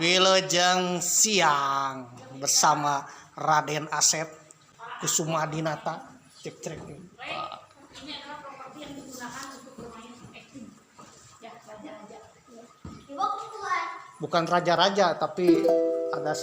Wilujeng siang bersama Raden Asep Kusuma Dinata. Cek. Ini adalah properti yang digunakan untuk bermain acting. Ya, raja-raja. Bukan raja-raja tapi ada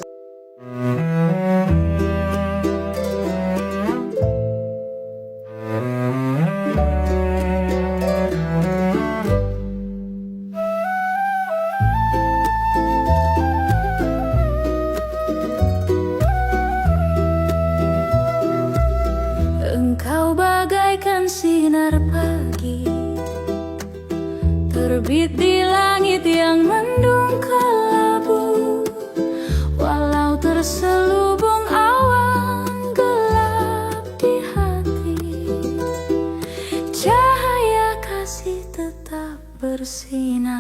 Engkau bagaikan sinar pagi, terbit di langit yang mendung kelabu. Walau terselubung awan gelap di hati, cahaya kasih tetap bersinar.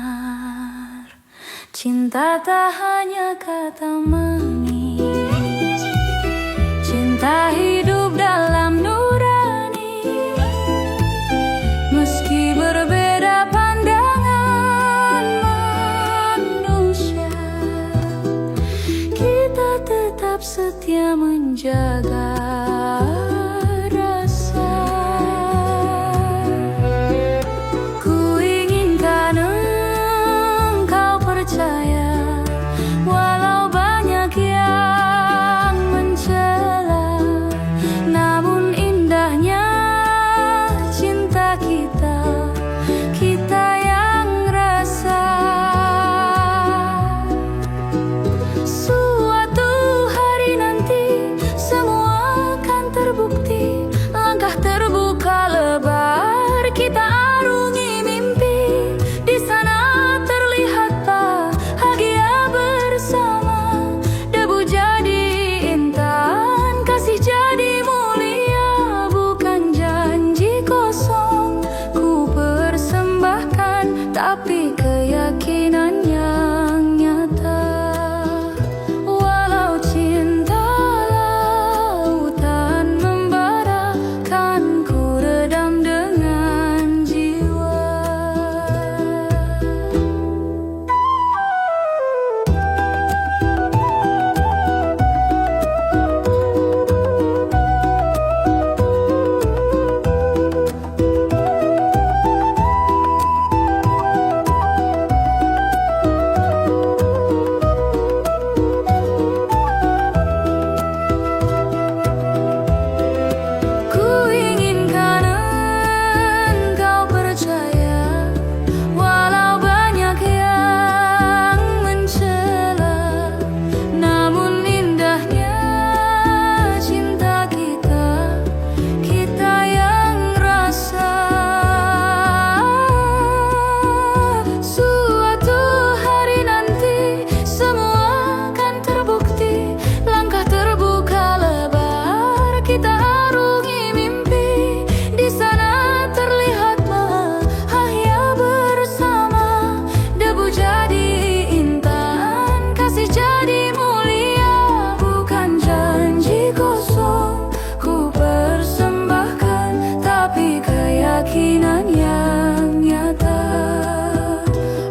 Cinta tak hanya kata manis, cinta hidup dalam nurani. Meski berbeda pandangan manusia, kita tetap setia menjaga rasa. Ku inginkan engkau percaya, walau banyak yang mencela, namun indahnya cinta kita, kita yang rasa. Suatu hari nanti semua akan terbukti, langkah terbuka lebar kita arungi mimpi. Di sana terlihat bahagia bersama, debu jadi intan, kasih jadi mulia. Bukan janji kosong ku persembahkan, tapi keyakinan yang nyata. Walau cinta lautan membara, kan ku redam dengan jiwa. Ku inginkan engkau percaya, walau banyak yang mencela, namun indahnya cinta kita, kita yang rasa. Suatu hari nanti semua akan terbukti, langkah terbuka lebar kita arungi mimpi. Di sana terlihat bahagia bersama, debu jadi intan, kasih jadi mulia. Bukan janji kosong ku persembahkan, tapi keyakinan yang nyata.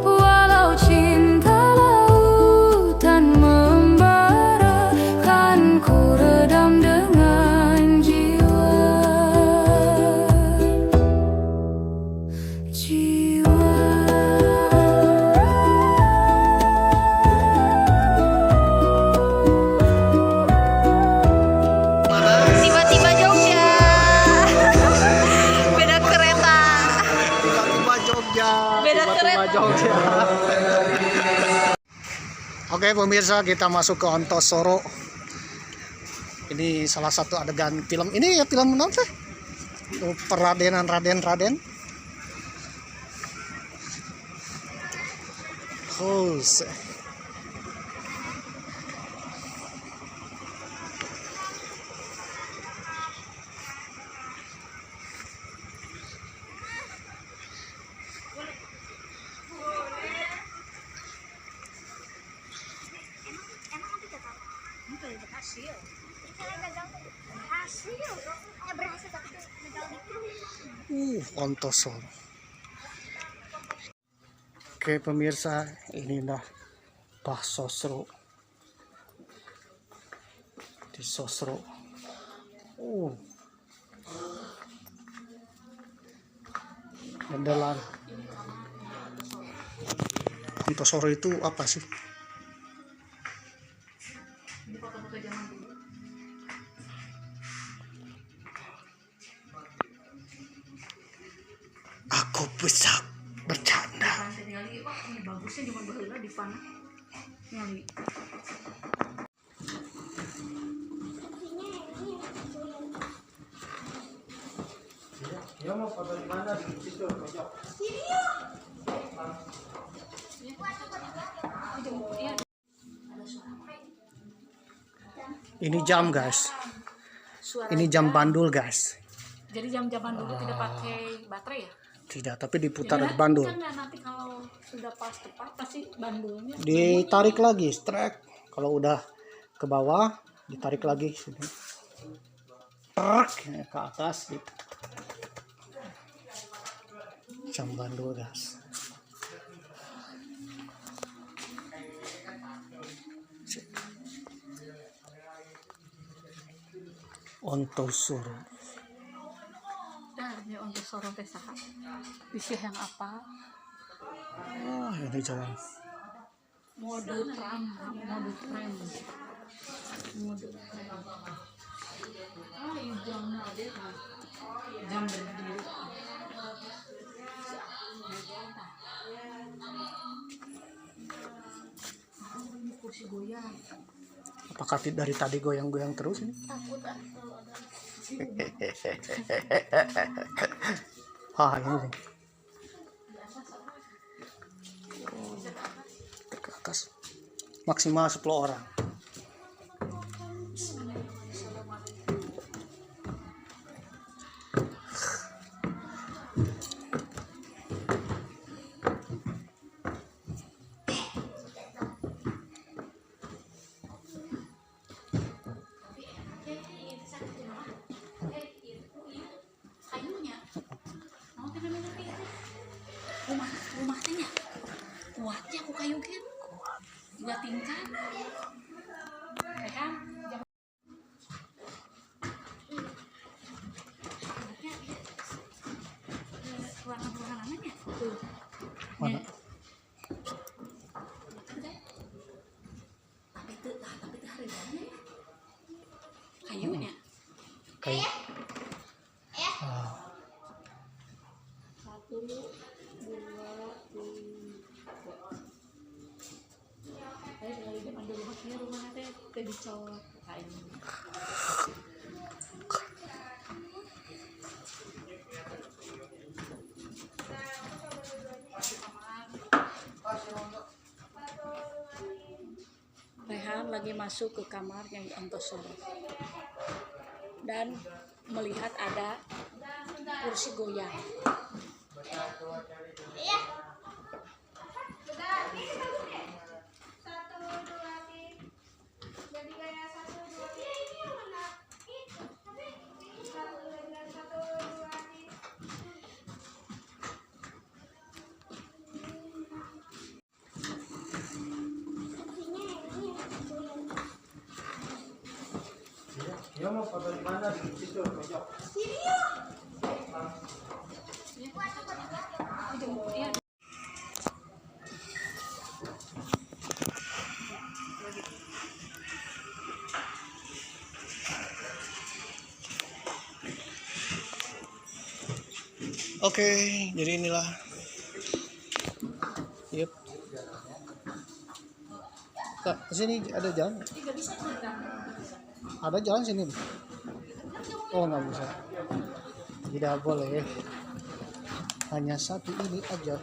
Walau cinta lautan membara, kan ku redam dengan jiwa. Tiba-tiba Jogja. Beda kereta. tiba-tiba Jogja. Beda Tiba-tiba kereta. Jogja. Oke pemirsa, kita masuk ke Ontosoro. Ini salah satu adegan film. Ini ya film apa teh? Peradenan Raden. Oh, Hasil. Hasil. Berhasil tapi gagal dikit. Ontosoro. Oke pemirsa, ini dah bakso seru di Sosro. Andalan. Ontosoro itu apa sih? Aku bisa bercanda. Ini bagusnya cuma baheula di panah. Nyali. Ya mau foto di mana di situ pojok. Ini jam guys. Ini jam bandul guys. Jadi jam-jaman dulu tidak pakai baterai ya? Tidak, tapi diputar Ya, di bandul. kan nanti kalau sudah pas tepat pasti bandulnya Ditarik lagi, strike. Kalau udah ke bawah, ditarik lagi sini. Truk ke atas gitu. Jam bandul guys. Ontosoro. dan ya untuk sorong teh saha. Bisa yang apa? Ini jalan. Mode tram. Ini jamnya ada kan. Jam berdiri. Ini kursi goyang. Apakah dari tadi goyang-goyang terus ini? Takut kalau ada Ini nih. Ke atas. Maksimal 10 orang. rumahnya kuatnya aku kayu kan 2 tingkat kan ruangan-ruangannya tuh Mana? tapi itu harganya kayunya Kayak 1, 2, 3. Saya sekali depan dulu makanya rumahnya teh kayak dicor kain. Rehan lagi masuk ke kamar yang Ontosoro dan melihat ada kursi goyang. Ya mau foto di mana di situ pojok. Oke, jadi inilah. Yep. Kak, sini ada jalan. Ada jalan sini. Oh, nggak bisa. Tidak boleh. Hanya satu ini aja.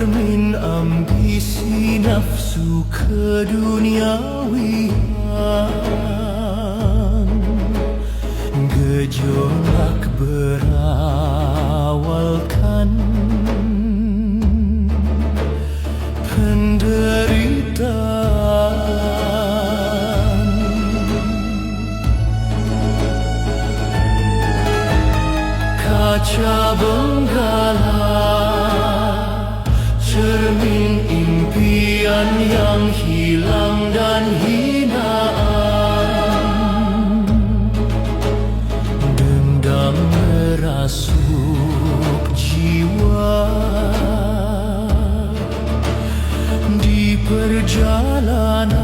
cermin ambisi nafsu keduniawian. Gejolak berawalkan penderitaan. Kaca benggala, cermin impian yang hilang dan hinaan. Dendam merasuk jiwa di perjalanan.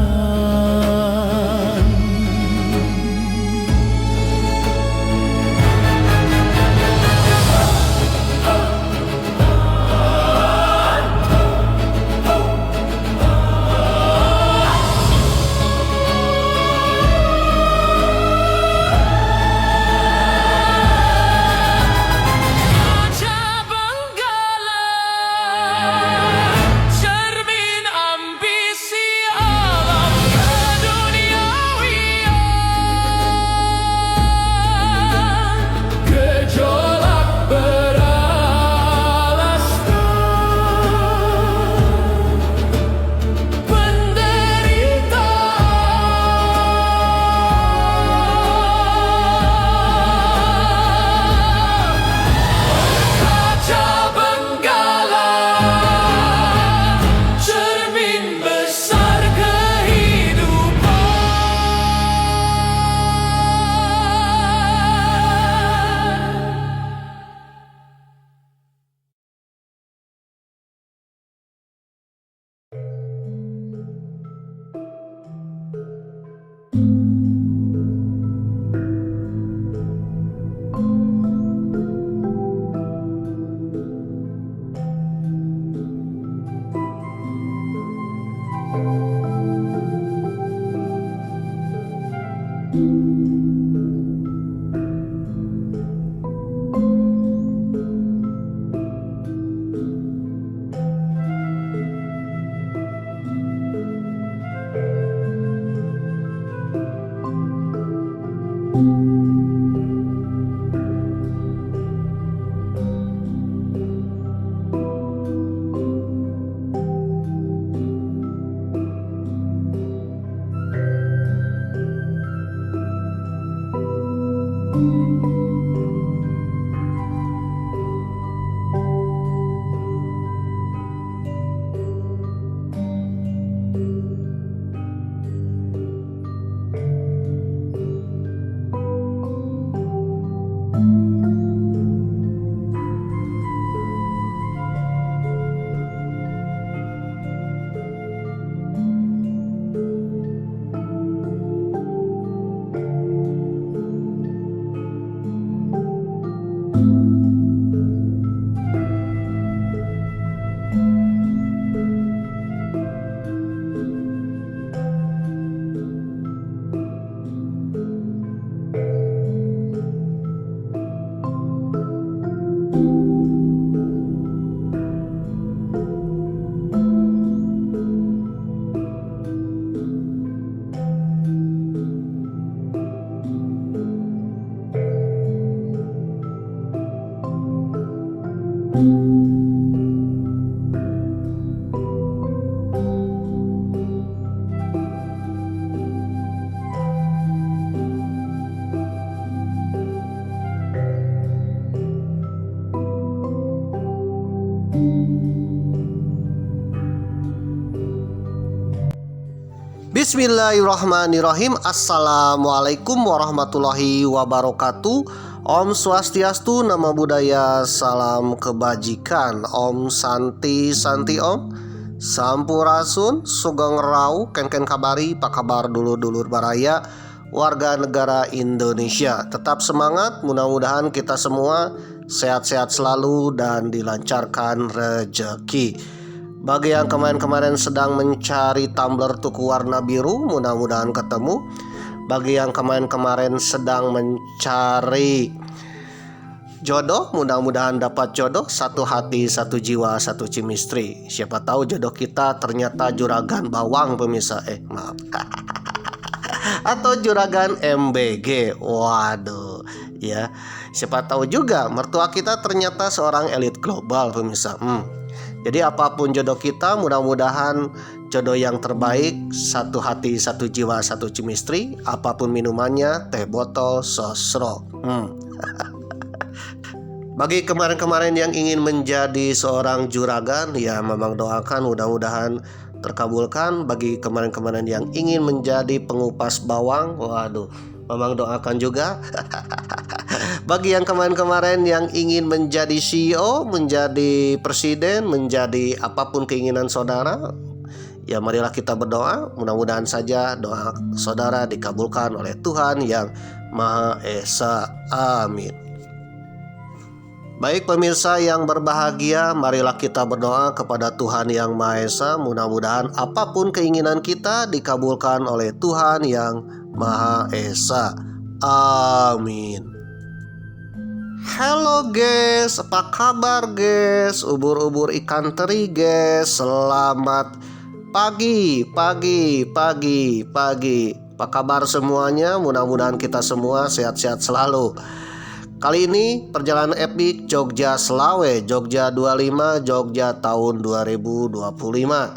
Bismillahirrahmanirrahim. Assalamualaikum warahmatullahi wabarakatuh. Om Swastiastu, Namo Buddhaya, salam kebajikan. Om Santi Santi Om. Sampurasun, Sugeng Rau, Ken kabari, pak kabar dulur-dulur baraya, warga negara Indonesia. Tetap semangat, mudah-mudahan kita semua sehat-sehat selalu dan dilancarkan rezeki. Bagi yang kemarin-kemarin sedang mencari tumbler tuku warna biru, mudah-mudahan ketemu. Bagi yang kemarin-kemarin sedang mencari jodoh, mudah-mudahan dapat jodoh, satu hati, satu jiwa, satu chemistry. Siapa tahu jodoh kita ternyata juragan bawang pemirsa. Maaf. Atau juragan MBG. Waduh, ya. Siapa tahu juga mertua kita ternyata seorang elit global pemirsa. Jadi apapun jodoh kita, mudah-mudahan jodoh yang terbaik, satu hati, satu jiwa, satu chemistry. Apapun minumannya, teh botol, sosro. Bagi kemarin-kemarin yang ingin menjadi seorang juragan, ya memang doakan mudah-mudahan terkabulkan. Bagi kemarin-kemarin yang ingin menjadi pengupas bawang, waduh, memang doakan juga. Bagi yang kemarin-kemarin yang ingin menjadi CEO, menjadi presiden, menjadi apapun keinginan saudara, ya marilah kita berdoa. Mudah-mudahan saja doa saudara dikabulkan oleh Tuhan yang Maha Esa. Amin. Baik pemirsa yang berbahagia, marilah kita berdoa kepada Tuhan yang Maha Esa. Mudah-mudahan apapun keinginan kita dikabulkan oleh Tuhan yang Maha Esa. Amin. Halo guys, apa kabar guys? Ubur-ubur ikan teri guys. Selamat pagi. Apa kabar semuanya? Mudah-mudahan kita semua sehat-sehat selalu. Kali ini perjalanan epik Jogja Selawe, Jogja 25, Jogja tahun 2025.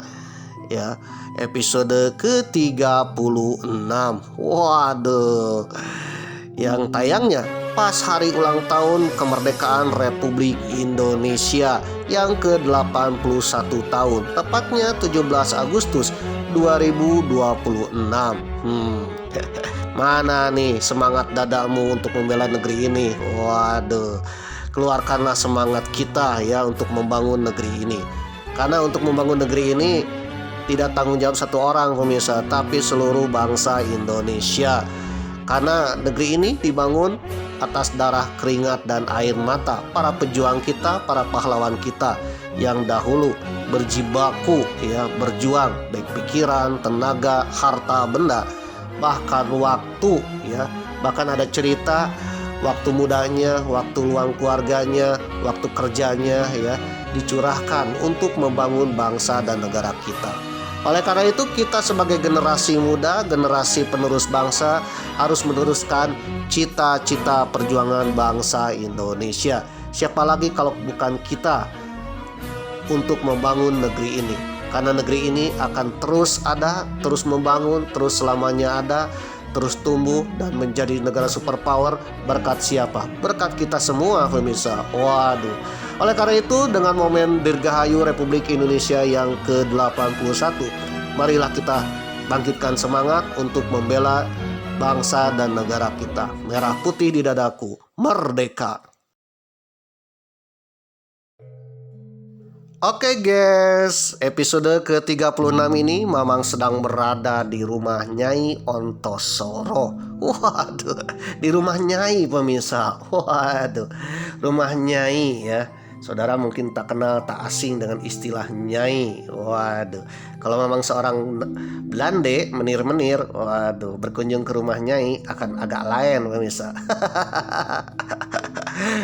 Ya, episode ke-36. Waduh. Yang tayangnya pas hari ulang tahun kemerdekaan Republik Indonesia yang ke-81 tahun, tepatnya 17 Agustus 2026. Mana nih semangat dadamu untuk membela negeri ini? Waduh, keluarkanlah semangat kita ya untuk membangun negeri ini. Karena untuk membangun negeri ini tidak tanggung jawab satu orang pemirsa, tapi seluruh bangsa Indonesia. Karena negeri ini dibangun atas darah, keringat, dan air mata para pejuang kita, para pahlawan kita yang dahulu berjibaku ya, berjuang baik pikiran, tenaga, harta benda, bahkan waktu ya. Bahkan ada cerita waktu mudanya, waktu luang keluarganya, waktu kerjanya ya dicurahkan untuk membangun bangsa dan negara kita. Oleh karena itu kita sebagai generasi muda, generasi penerus bangsa harus meneruskan cita-cita perjuangan bangsa Indonesia. Siapa lagi kalau bukan kita untuk membangun negeri ini? Karena negeri ini akan terus ada, terus membangun, terus selamanya ada, terus tumbuh dan menjadi negara superpower. Berkat siapa? Berkat kita semua pemirsa. Waduh. Oleh karena itu dengan momen Dirgahayu Republik Indonesia yang ke-81, marilah kita bangkitkan semangat untuk membela bangsa dan negara kita. Merah putih di dadaku, merdeka. Oke guys, episode ke-36 ini Mamang sedang berada di rumah Nyai Ontosoro. Waduh, di rumah Nyai pemirsa. Waduh, rumah Nyai ya. Saudara mungkin tak kenal, tak asing dengan istilah Nyai. Waduh, kalau memang seorang Belande menir-menir, waduh, berkunjung ke rumah Nyai akan agak lain pemirsa.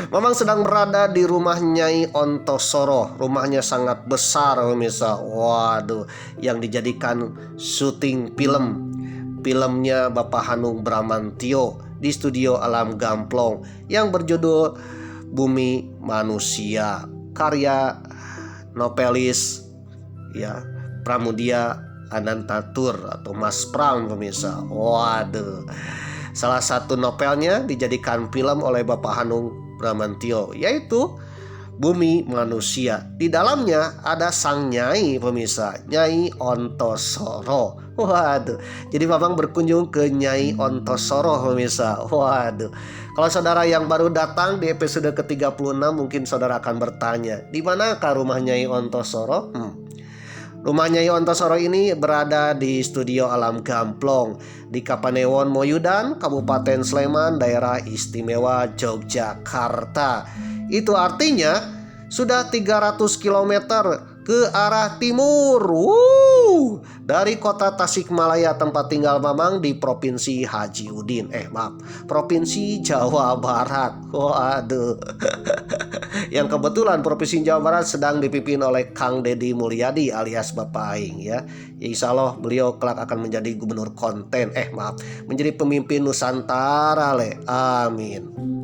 Memang sedang berada di rumah Nyai Ontosoro. Rumahnya sangat besar pemirsa. Waduh, yang dijadikan syuting filmnya Bapak Hanung Bramantyo di studio Alam Gamplong yang berjudul Bumi Manusia, karya novelis ya Pramudia Anantatur atau Mas Pram pemirsa. Waduh, salah satu novelnya dijadikan film oleh Bapak Hanung Bramantyo, yaitu Bumi Manusia. Di dalamnya ada sang Nyai pemirsa, Nyai Ontosoro. Waduh, jadi Babang berkunjung ke Nyai Ontosoro pemirsa. Waduh, kalau saudara yang baru datang di episode ke-36 mungkin saudara akan bertanya, di manakah rumah Nyai Ontosoro? Rumah Nyai Ontosoro ini berada di studio Alam Gamplong di Kapanewon Moyudan, Kabupaten Sleman, Daerah Istimewa Yogyakarta. Itu artinya sudah 300 km ke arah timur. dari kota Tasikmalaya tempat tinggal Mamang di Provinsi Haji Udin. Provinsi Jawa Barat. Waduh. Yang kebetulan Provinsi Jawa Barat sedang dipimpin oleh Kang Deddy Mulyadi alias Bapak Aing ya. Insya Allah beliau kelak akan menjadi gubernur konten. Menjadi pemimpin Nusantara le. Amin.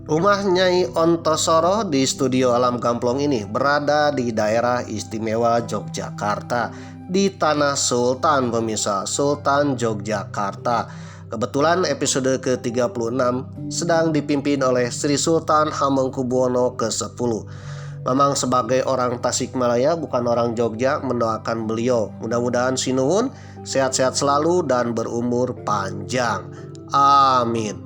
Rumah Nyai Ontosoro di studio Alam Gamplong ini berada di daerah istimewa Yogyakarta, di Tanah Sultan pemirsa, Sultan Yogyakarta. Kebetulan episode ke-36 sedang dipimpin oleh Sri Sultan Hamengkubuwono ke-10. Memang sebagai orang Tasikmalaya bukan orang Jogja, mendoakan beliau mudah-mudahan sinuwun sehat-sehat selalu dan berumur panjang. Amin.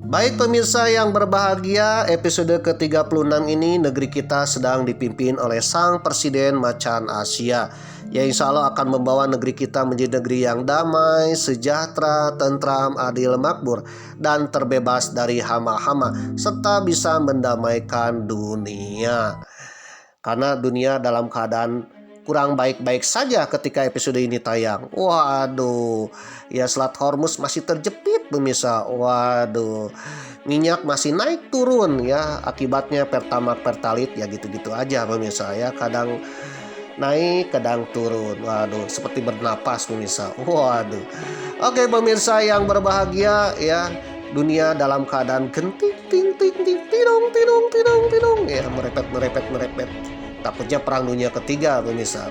Baik pemirsa yang berbahagia, episode ke-36 ini negeri kita sedang dipimpin oleh Sang Presiden Macan Asia, yang insya Allah akan membawa negeri kita menjadi negeri yang damai, sejahtera, tentram, adil, makmur, dan terbebas dari hama-hama, serta bisa mendamaikan dunia. Karena dunia dalam keadaan kurang baik-baik saja ketika episode ini tayang. Waduh, ya Selat Hormuz masih terjepit pemirsa. Waduh, minyak masih naik turun ya. Akibatnya Pertamax Pertalite ya gitu-gitu aja pemirsa ya. Kadang naik, kadang turun. Waduh, seperti bernapas pemirsa. Waduh. Oke pemirsa yang berbahagia ya. Dunia dalam keadaan genting, ting, ting, ting, tidong, tidong, tidong, tidong. Ya merepet. Takutnya perang dunia ketiga pemirsa.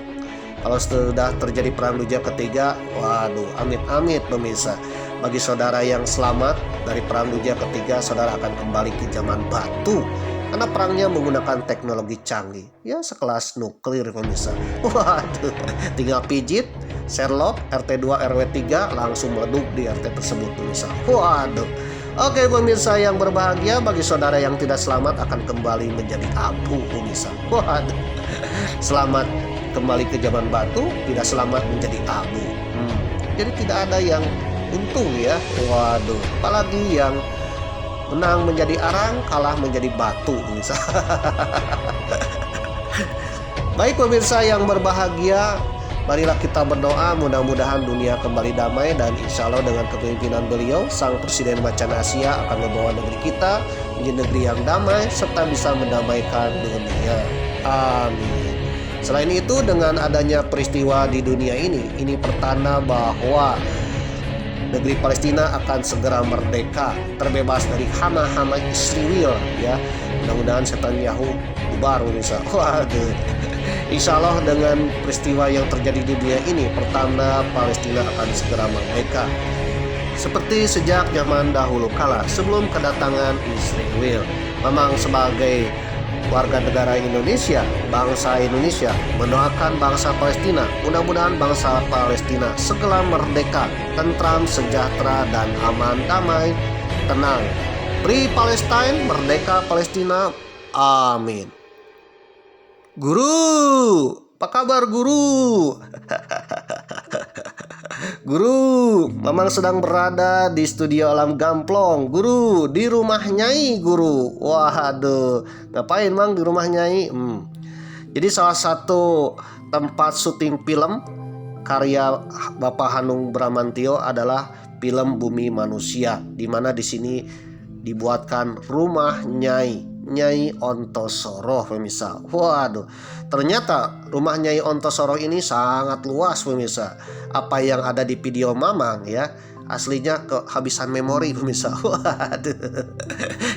Kalau sudah terjadi perang dunia ketiga, waduh, amit-amit pemirsa. Bagi saudara yang selamat dari perang dunia ketiga, saudara akan kembali ke zaman batu. Karena perangnya menggunakan teknologi canggih. Ya sekelas nuklir pemirsa. Waduh, tinggal pijit, Sherlock, RT2, RW3 langsung meleduk di RT tersebut pemirsa. Waduh. Oke pemirsa yang berbahagia, bagi saudara yang tidak selamat akan kembali menjadi abu pemirsa. Waduh. Selamat kembali ke zaman batu, tidak selamat menjadi abu. Jadi tidak ada yang untung ya. Waduh. Apalagi yang menang menjadi arang, kalah menjadi batu pemirsa. Baik pemirsa yang berbahagia, marilah kita berdoa mudah-mudahan dunia kembali damai, dan insya Allah dengan kepemimpinan beliau Sang Presiden Macan Asia akan membawa negeri kita menjadi negeri yang damai serta bisa mendamaikan dunia. Amin. Selain itu, dengan adanya peristiwa di dunia ini pertanda bahwa negeri Palestina akan segera merdeka, terbebas dari hama-hama Israel ya. Mudah-mudahan Netanyahu bubar pemirsa. Waduh. Insya Allah dengan peristiwa yang terjadi di dunia ini, pertanda Palestina akan segera merdeka. Seperti sejak zaman dahulu kala sebelum kedatangan Israel. Memang sebagai warga negara Indonesia, bangsa Indonesia mendoakan bangsa Palestina, mudah-mudahan bangsa Palestina segera merdeka, tentram, sejahtera, dan aman, damai, tenang. Free Palestine, merdeka Palestina, amin. Guru, apa kabar guru? Guru, Mamang sedang berada di studio Alam Gamplong. Guru, di rumah Nyai guru. Waduh, ngapain Mang di rumah Nyai? Jadi salah satu tempat syuting film karya Bapak Hanung Bramantyo adalah film Bumi Manusia, di mana di sini dibuatkan rumah Nyai Ontosoro pemirsa. Waduh, ternyata rumah Nyai Ontosoro ini sangat luas pemirsa. Apa yang ada di video Mamang ya, aslinya kehabisan memori pemirsa. Waduh.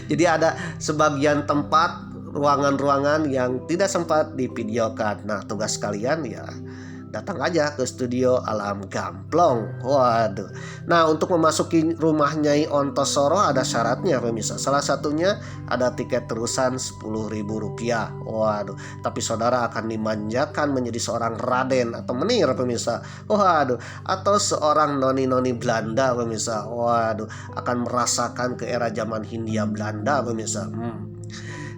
Jadi ada sebagian tempat, ruangan-ruangan yang tidak sempat divideokan. Nah, tugas kalian ya datang aja ke studio Alam Gamplong. Waduh. Nah, untuk memasuki rumah Nyai Ontosoro ada syaratnya pemirsa. Salah satunya ada tiket terusan Rp10.000. Waduh. Tapi saudara akan dimanjakan menjadi seorang raden atau menir pemirsa. Waduh. Atau seorang noni-noni Belanda pemirsa. Waduh. Akan merasakan ke era zaman Hindia Belanda pemirsa.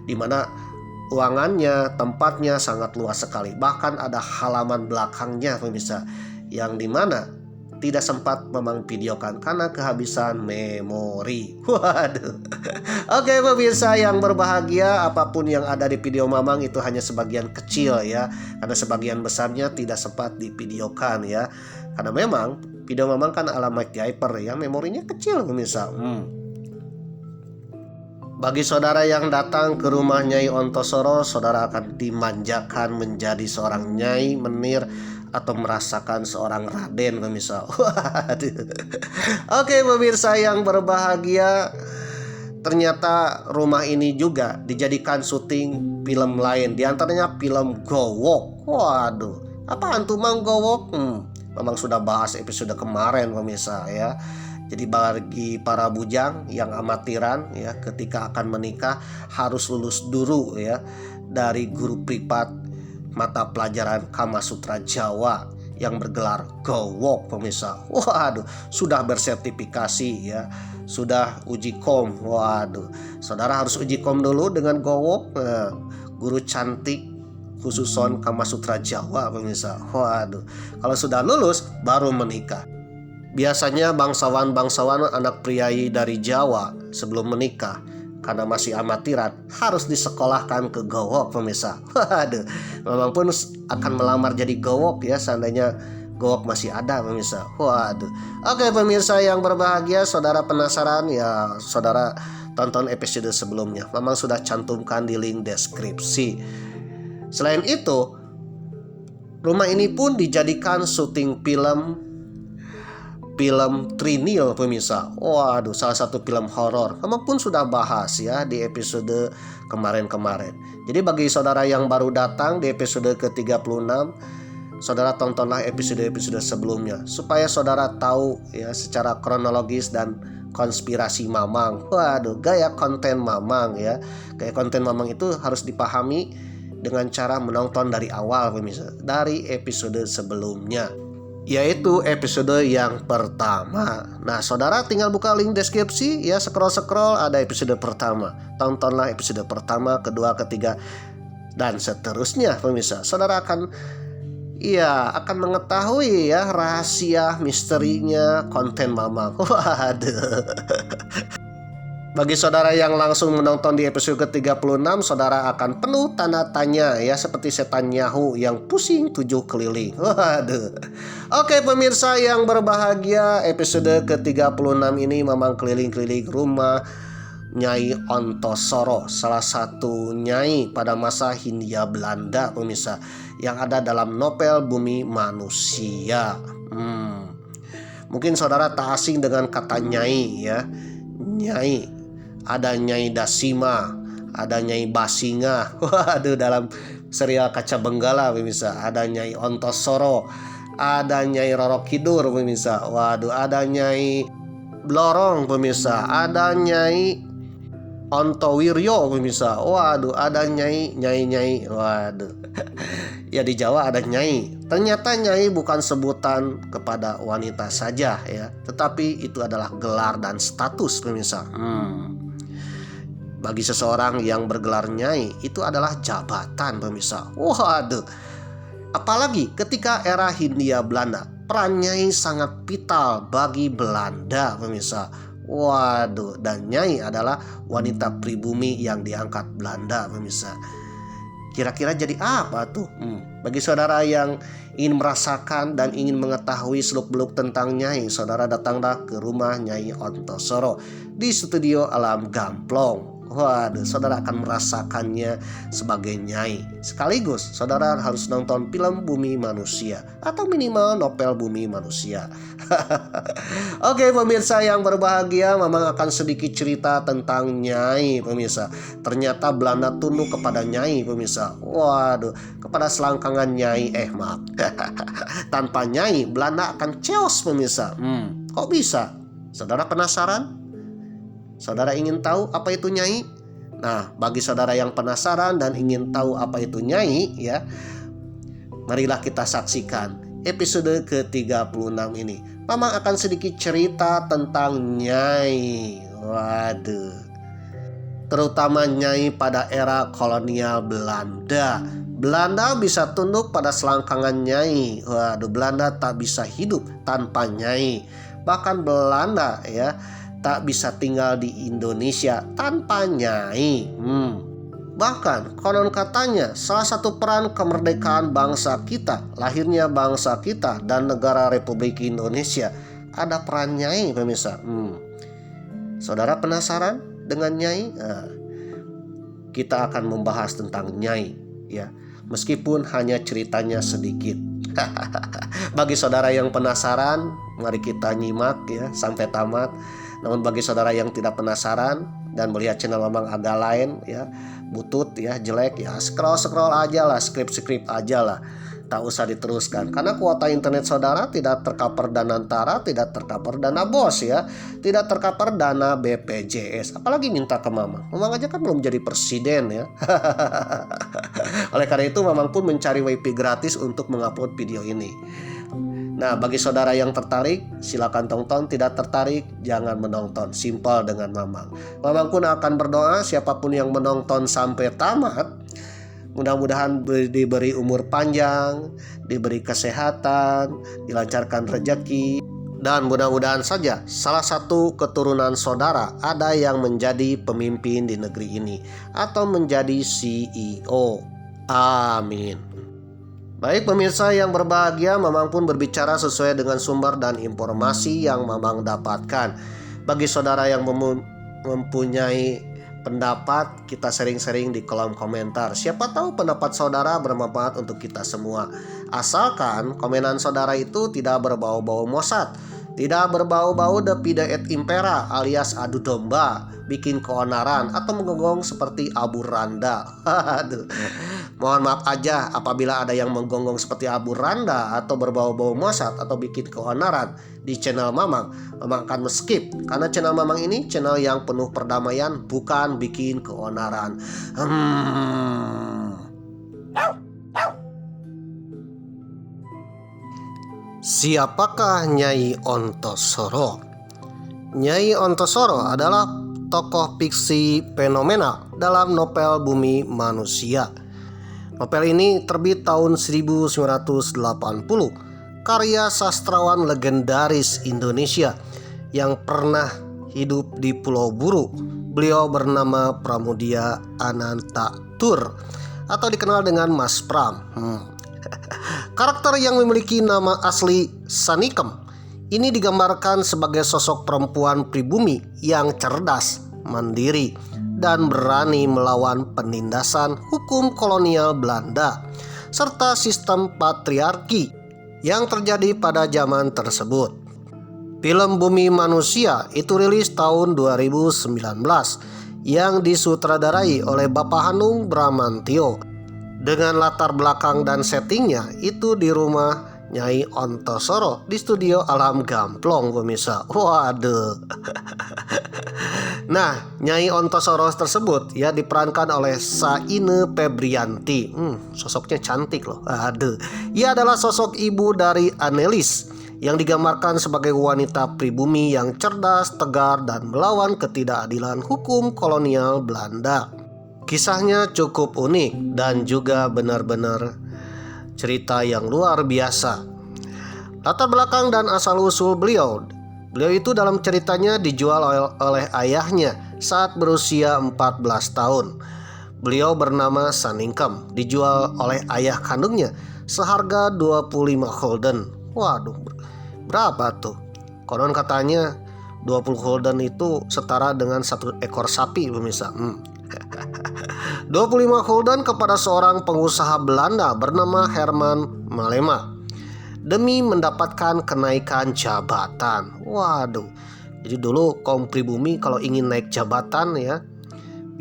Dimana ruangannya, tempatnya sangat luas sekali. Bahkan ada halaman belakangnya pemirsa, yang dimana tidak sempat memang videokan karena kehabisan memori. Waduh. Oke pemirsa yang berbahagia, apapun yang ada di video Mamang itu hanya sebagian kecil ya, karena sebagian besarnya tidak sempat divideokan ya. Karena memang video Mamang kan ala Mike Hyper ya, memorinya kecil pemirsa. Bagi saudara yang datang ke rumah Nyai Ontosoro, saudara akan dimanjakan menjadi seorang Nyai Menir atau merasakan seorang Raden pemirsa. Waduh. Oke pemirsa yang berbahagia, ternyata rumah ini juga dijadikan syuting film lain, diantaranya film Gowok. Waduh, apaan tuh Mang Gowok? Memang sudah bahas episode kemarin pemirsa ya. Jadi bagi para bujang yang amatiran ya, ketika akan menikah harus lulus dulu ya dari guru privat mata pelajaran Kamasutra Jawa yang bergelar Gowok pemirsa. Waduh, sudah bersertifikasi ya, sudah uji kom. Waduh, saudara harus uji kom dulu dengan Gowok, guru cantik khususon Kamasutra Jawa pemirsa. Waduh, kalau sudah lulus baru menikah. Biasanya bangsawan-bangsawan anak priayi dari Jawa sebelum menikah karena masih amatiran harus disekolahkan ke Gowok pemirsa. Waduh, memang pun akan melamar jadi Gowok ya seandainya Gowok masih ada pemirsa. Waduh. Oke pemirsa yang berbahagia, saudara penasaran ya, saudara tonton episode sebelumnya. Memang sudah cantumkan di link deskripsi. Selain itu, rumah ini pun dijadikan syuting film Trinil pemirsa. Waduh, salah satu film horor. Kamu pun sudah bahas ya di episode kemarin-kemarin. Jadi bagi saudara yang baru datang di episode ke-36, saudara tontonlah episode-episode sebelumnya supaya saudara tahu ya secara kronologis dan konspirasi Mamang. Waduh, gaya konten Mamang ya. Gaya konten Mamang itu harus dipahami dengan cara menonton dari awal pemirsa, dari episode sebelumnya, yaitu episode yang pertama. Nah saudara tinggal buka link deskripsi ya, scroll ada episode pertama, tontonlah episode pertama, kedua, ketiga dan seterusnya pemirsa. Saudara akan mengetahui ya rahasia misterinya konten Mamang. Waduh. Bagi saudara yang langsung menonton di episode ke-36, saudara akan penuh tanda tanya ya, seperti setan Yahoo yang pusing 7 keliling. Waduh. Oke pemirsa yang berbahagia, episode ke-36 ini Mamang keliling-keliling rumah Nyai Ontosoro, salah satu nyai pada masa Hindia Belanda pemirsa, yang ada dalam novel Bumi Manusia. Mungkin saudara tak asing dengan kata nyai ya. Nyai, ada Nyai Dasima, ada Nyai Basinga. Waduh, dalam serial Kaca Benggala pemirsa, ada Nyai Ontosoro, ada Nyai Roro Kidul pemirsa. Waduh, ada Nyai Blorong pemirsa, ada Nyai Ontowiryo pemirsa. Waduh, ada Nyai. Waduh. Ya di Jawa ada Nyai. Ternyata Nyai bukan sebutan kepada wanita saja ya, tetapi itu adalah gelar dan status pemirsa. Bagi seseorang yang bergelar Nyai itu adalah jabatan pemirsa. Waduh. Apalagi ketika era Hindia Belanda, peran Nyai sangat vital bagi Belanda pemirsa. Waduh, dan Nyai adalah wanita pribumi yang diangkat Belanda pemirsa. Kira-kira jadi apa tuh? Bagi saudara yang ingin merasakan dan ingin mengetahui seluk-beluk tentang Nyai, saudara datanglah ke rumah Nyai Ontosoro di studio Alam Gamplong. Waduh, saudara akan merasakannya sebagai Nyai. Sekaligus saudara harus nonton film Bumi Manusia atau minimal novel Bumi Manusia. Oke pemirsa yang berbahagia, Mamang akan sedikit cerita tentang Nyai pemirsa. Ternyata Belanda tunduk kepada Nyai pemirsa. Waduh, kepada selangkangan Nyai. Maaf. Tanpa Nyai Belanda akan chaos pemirsa. Kok bisa? Saudara penasaran? Saudara ingin tahu apa itu Nyai? Nah, bagi saudara yang penasaran dan ingin tahu apa itu Nyai ya, marilah kita saksikan episode ke-36 ini. Mamang akan sedikit cerita tentang Nyai. Waduh. Terutama Nyai pada era kolonial Belanda. Belanda bisa tunduk pada selangkangan Nyai. Waduh, Belanda tak bisa hidup tanpa Nyai. Bahkan Belanda ya tak bisa tinggal di Indonesia tanpa Nyai. Bahkan konon katanya salah satu peran kemerdekaan bangsa kita, lahirnya bangsa kita dan negara Republik Indonesia, ada peran Nyai, pemirsa. Saudara penasaran dengan Nyai? Kita akan membahas tentang Nyai, ya, meskipun hanya ceritanya sedikit. Bagi saudara yang penasaran, mari kita nyimak ya sampai tamat. Namun bagi saudara yang tidak penasaran dan melihat channel Mamang agak lain ya, butut ya, jelek ya, scroll aja lah, skip aja lah, tak usah diteruskan karena kuota internet saudara tidak tercover dana antara, tidak tercover dana BOS ya, tidak tercover dana BPJS, apalagi minta ke Mamang aja kan belum jadi presiden ya. Oleh karena itu Mamang pun mencari WiFi gratis untuk mengupload video ini. Nah, bagi saudara yang tertarik, silakan tonton. Tidak tertarik, jangan menonton. Simpel dengan Mamang. Mamang pun akan berdoa siapapun yang menonton sampai tamat, mudah-mudahan diberi umur panjang, diberi kesehatan, dilancarkan rezeki, dan mudah-mudahan saja salah satu keturunan saudara ada yang menjadi pemimpin di negeri ini atau menjadi CEO. Amin. Baik pemirsa yang berbahagia, Mamang pun berbicara sesuai dengan sumber dan informasi yang Mamang dapatkan. Bagi saudara yang mempunyai pendapat, kita sering-sering di kolom komentar. Siapa tahu pendapat saudara bermanfaat untuk kita semua. Asalkan komenan saudara itu tidak berbau-bau Mossad, tidak berbau-bau Davide et Impera alias adu domba, bikin keonaran atau menggonggong seperti Abu Randa. Aduh. Mohon maaf aja apabila ada yang menggonggong seperti Abu Randa atau berbau-bau Mossad atau bikin keonaran di channel Mamang. Mamang akan skip karena channel Mamang ini channel yang penuh perdamaian, bukan bikin keonaran. Siapakah Nyai Ontosoro? Nyai Ontosoro adalah tokoh fiksi fenomenal dalam novel Bumi Manusia. Novel ini terbit tahun 1980, karya sastrawan legendaris Indonesia yang pernah hidup di Pulau Buru. Beliau bernama Pramudia Anantatur atau dikenal dengan Mas Pram. Karakter yang memiliki nama asli Sanikem ini digambarkan sebagai sosok perempuan pribumi yang cerdas, mandiri, dan berani melawan penindasan hukum kolonial Belanda serta sistem patriarki yang terjadi pada zaman tersebut. Film Bumi Manusia itu rilis tahun 2019 yang disutradarai oleh Bapak Hanung Bramantyo dengan latar belakang dan settingnya itu di rumah Nyai Ontosoro di studio Alam Gamplong, pemirsa. Waduh. Nah, Nyai Ontosoro tersebut ya diperankan oleh Saine Febrianti. Sosoknya cantik loh. Aduh. Ia adalah sosok ibu dari Annelies yang digambarkan sebagai wanita pribumi yang cerdas, tegar, dan melawan ketidakadilan hukum kolonial Belanda. Kisahnya cukup unik dan juga benar-benar cerita yang luar biasa. Latar belakang dan asal-usul beliau itu dalam ceritanya dijual oleh ayahnya saat berusia 14 tahun. Beliau bernama Saningkem, dijual oleh ayah kandungnya seharga 25 gulden. Waduh, berapa tuh? Konon katanya 20 gulden itu setara dengan 1 ekor sapi, pemirsa. 25 gulden kepada seorang pengusaha Belanda bernama Herman Malema demi mendapatkan kenaikan jabatan. Waduh. Jadi dulu kaum pribumi kalau ingin naik jabatan ya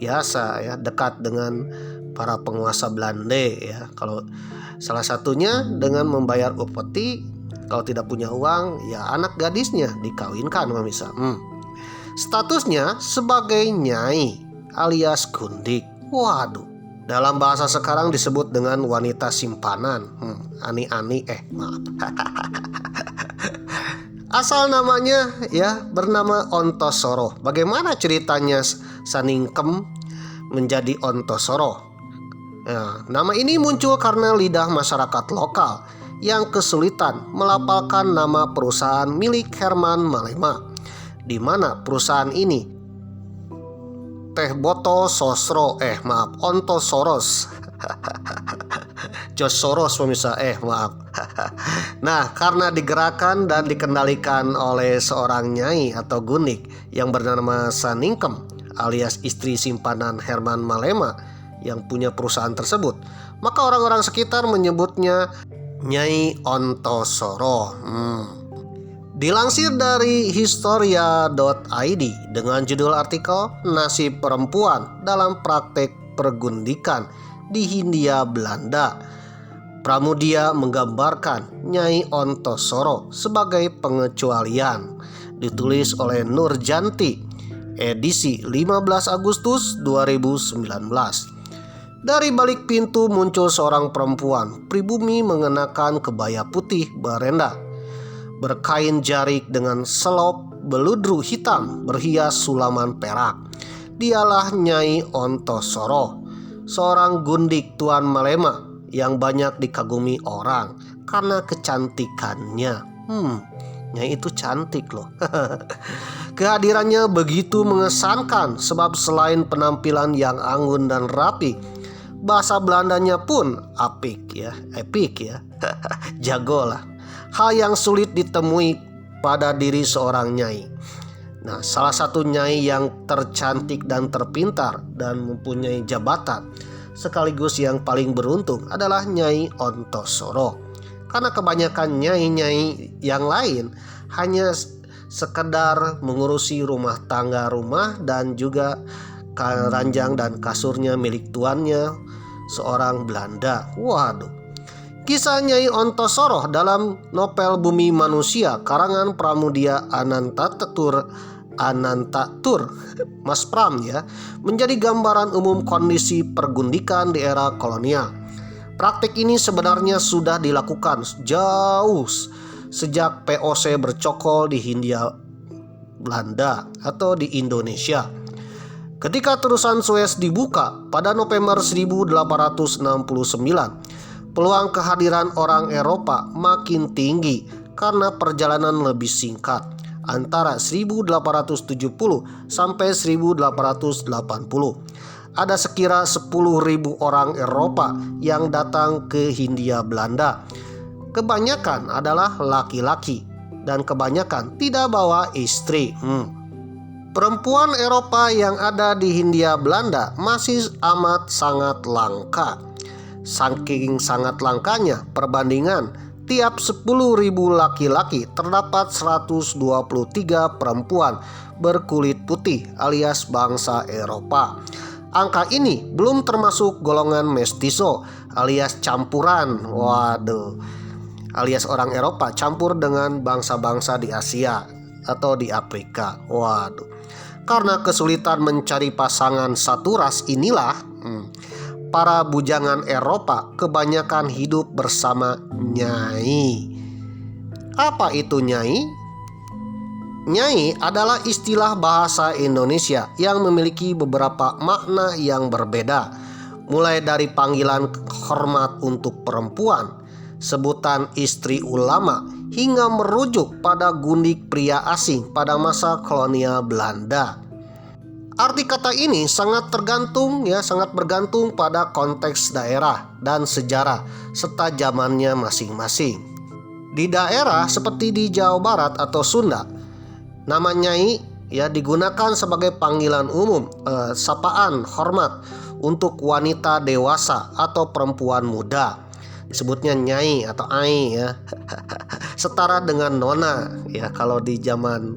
biasa ya dekat dengan para penguasa Belanda ya. Kalau salah satunya dengan membayar upeti, kalau tidak punya uang ya anak gadisnya dikawinkan, pemirsa. Statusnya sebagai nyai alias gundik. Waduh, dalam bahasa sekarang disebut dengan wanita simpanan. Ani-ani maaf. Asal namanya ya bernama Ontosoro. Bagaimana ceritanya Saningkem menjadi Ontosoro? Nah, nama ini muncul karena lidah masyarakat lokal yang kesulitan melafalkan nama perusahaan milik Herman Malema, di mana perusahaan ini Ontosoros George Soros pemirsa, maaf. Nah, karena digerakkan dan dikendalikan oleh seorang nyai atau gundik yang bernama Saningkem alias istri simpanan Herman Malema yang punya perusahaan tersebut, maka orang-orang sekitar menyebutnya Nyai Ontosoro. Dilansir dari historia.id dengan judul artikel Nasib Perempuan dalam Praktek Pergundikan di Hindia Belanda, Pramudia menggambarkan Nyai Ontosoro sebagai pengecualian. Ditulis oleh Nurjanti, edisi 15 Agustus 2019. Dari balik pintu muncul seorang perempuan pribumi mengenakan kebaya putih berenda, berkain jarik dengan selop beludru hitam berhias sulaman perak. Dialah Nyai Ontosoro, seorang gundik Tuan Malema yang banyak dikagumi orang karena kecantikannya. Nyai itu cantik loh. Kehadirannya begitu mengesankan sebab selain penampilan yang anggun dan rapi, bahasa Belandanya pun epic ya. Jago lah. Hal yang sulit ditemui pada diri seorang nyai. Nah, salah satu nyai yang tercantik dan terpintar dan mempunyai jabatan sekaligus yang paling beruntung adalah Nyai Ontosoro. Karena kebanyakan nyai-nyai yang lain hanya sekedar mengurusi rumah tangga dan juga ranjang dan kasurnya milik tuannya, seorang Belanda. Waduh. Kisah Nyai Ontosoro dalam novel Bumi Manusia karangan Pramudia Anantatur Mas Pram ya, menjadi gambaran umum kondisi pergundikan di era kolonial. Praktik ini sebenarnya sudah dilakukan jauh sejak POC bercokol di Hindia Belanda atau di Indonesia. Ketika terusan Suez dibuka pada November 1869, peluang kehadiran orang Eropa makin tinggi karena perjalanan lebih singkat, antara 1870 sampai 1880. Ada sekira 10.000 orang Eropa yang datang ke Hindia Belanda. Kebanyakan adalah laki-laki dan kebanyakan tidak bawa istri. Perempuan Eropa yang ada di Hindia Belanda masih amat sangat langka. Saking sangat langkanya perbandingan, tiap 10.000 laki-laki terdapat 123 perempuan berkulit putih alias bangsa Eropa. Angka ini belum termasuk golongan mestizo alias campuran. Alias orang Eropa campur dengan bangsa-bangsa di Asia atau di Afrika. Karena kesulitan mencari pasangan satu ras inilah, para bujangan Eropa kebanyakan hidup bersama nyai. Apa itu nyai? Nyai adalah istilah bahasa Indonesia yang memiliki beberapa makna yang berbeda, mulai dari panggilan hormat untuk perempuan, sebutan istri ulama, hingga merujuk pada gundik pria asing pada masa kolonial Belanda. Arti kata ini sangat bergantung pada konteks daerah dan sejarah serta zamannya masing-masing. Di daerah seperti di Jawa Barat atau Sunda, nama nyai digunakan sebagai panggilan umum, sapaan hormat untuk wanita dewasa atau perempuan muda. Disebutnya nyai atau ai setara dengan nona kalau di zaman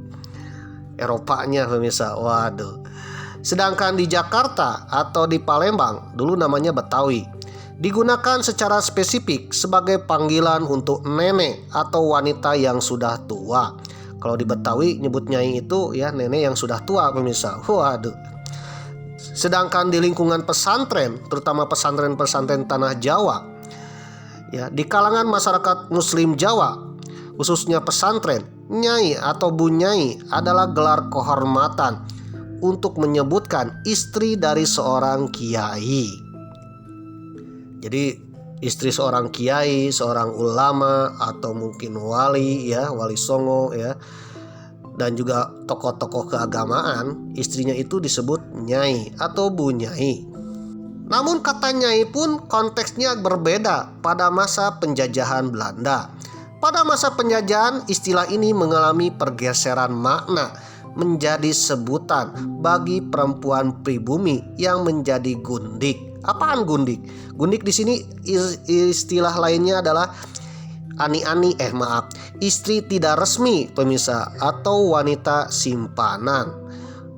Eropanya pemirsa. Sedangkan di Jakarta atau di Palembang dulu namanya Betawi, digunakan secara spesifik sebagai panggilan untuk nenek atau wanita yang sudah tua. Kalau di Betawi nyebut nyai itu nenek yang sudah tua pemirsa. Sedangkan di lingkungan pesantren, terutama pesantren-pesantren tanah Jawa, di kalangan masyarakat Muslim Jawa, khususnya pesantren, nyai atau bu nyai adalah gelar kehormatan untuk menyebutkan istri dari seorang kiai. Jadi istri seorang kiai, seorang ulama, atau mungkin wali ya, wali songo ya, dan juga tokoh-tokoh keagamaan, istrinya itu disebut nyai atau bu nyai. Namun kata nyai pun konteksnya berbeda pada masa penjajahan Belanda. Pada masa penjajahan, istilah ini mengalami pergeseran makna menjadi sebutan bagi perempuan pribumi yang menjadi gundik. Apaan gundik? Gundik di sini istilah lainnya adalah istri tidak resmi pemirsa, atau wanita simpanan.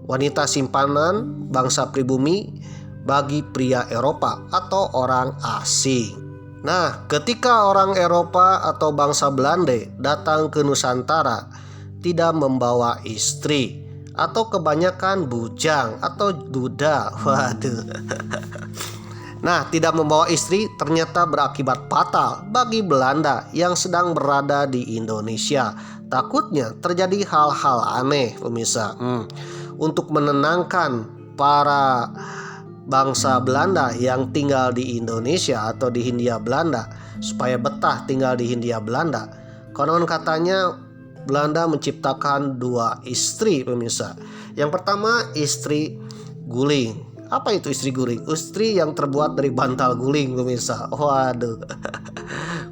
Wanita simpanan bangsa pribumi bagi pria Eropa atau orang asing. Nah, ketika orang Eropa atau bangsa Belanda datang ke Nusantara, tidak membawa istri atau kebanyakan bujang atau duda. Waduh. Nah, tidak membawa istri ternyata berakibat fatal bagi Belanda yang sedang berada di Indonesia. Takutnya terjadi hal-hal aneh pemirsa. Untuk menenangkan para bangsa Belanda yang tinggal di Indonesia atau di Hindia Belanda supaya betah tinggal di Hindia Belanda, konon katanya Belanda menciptakan 2 istri pemirsa. Yang pertama istri guling. Apa itu istri guling? Istri yang terbuat dari bantal guling pemirsa. Waduh.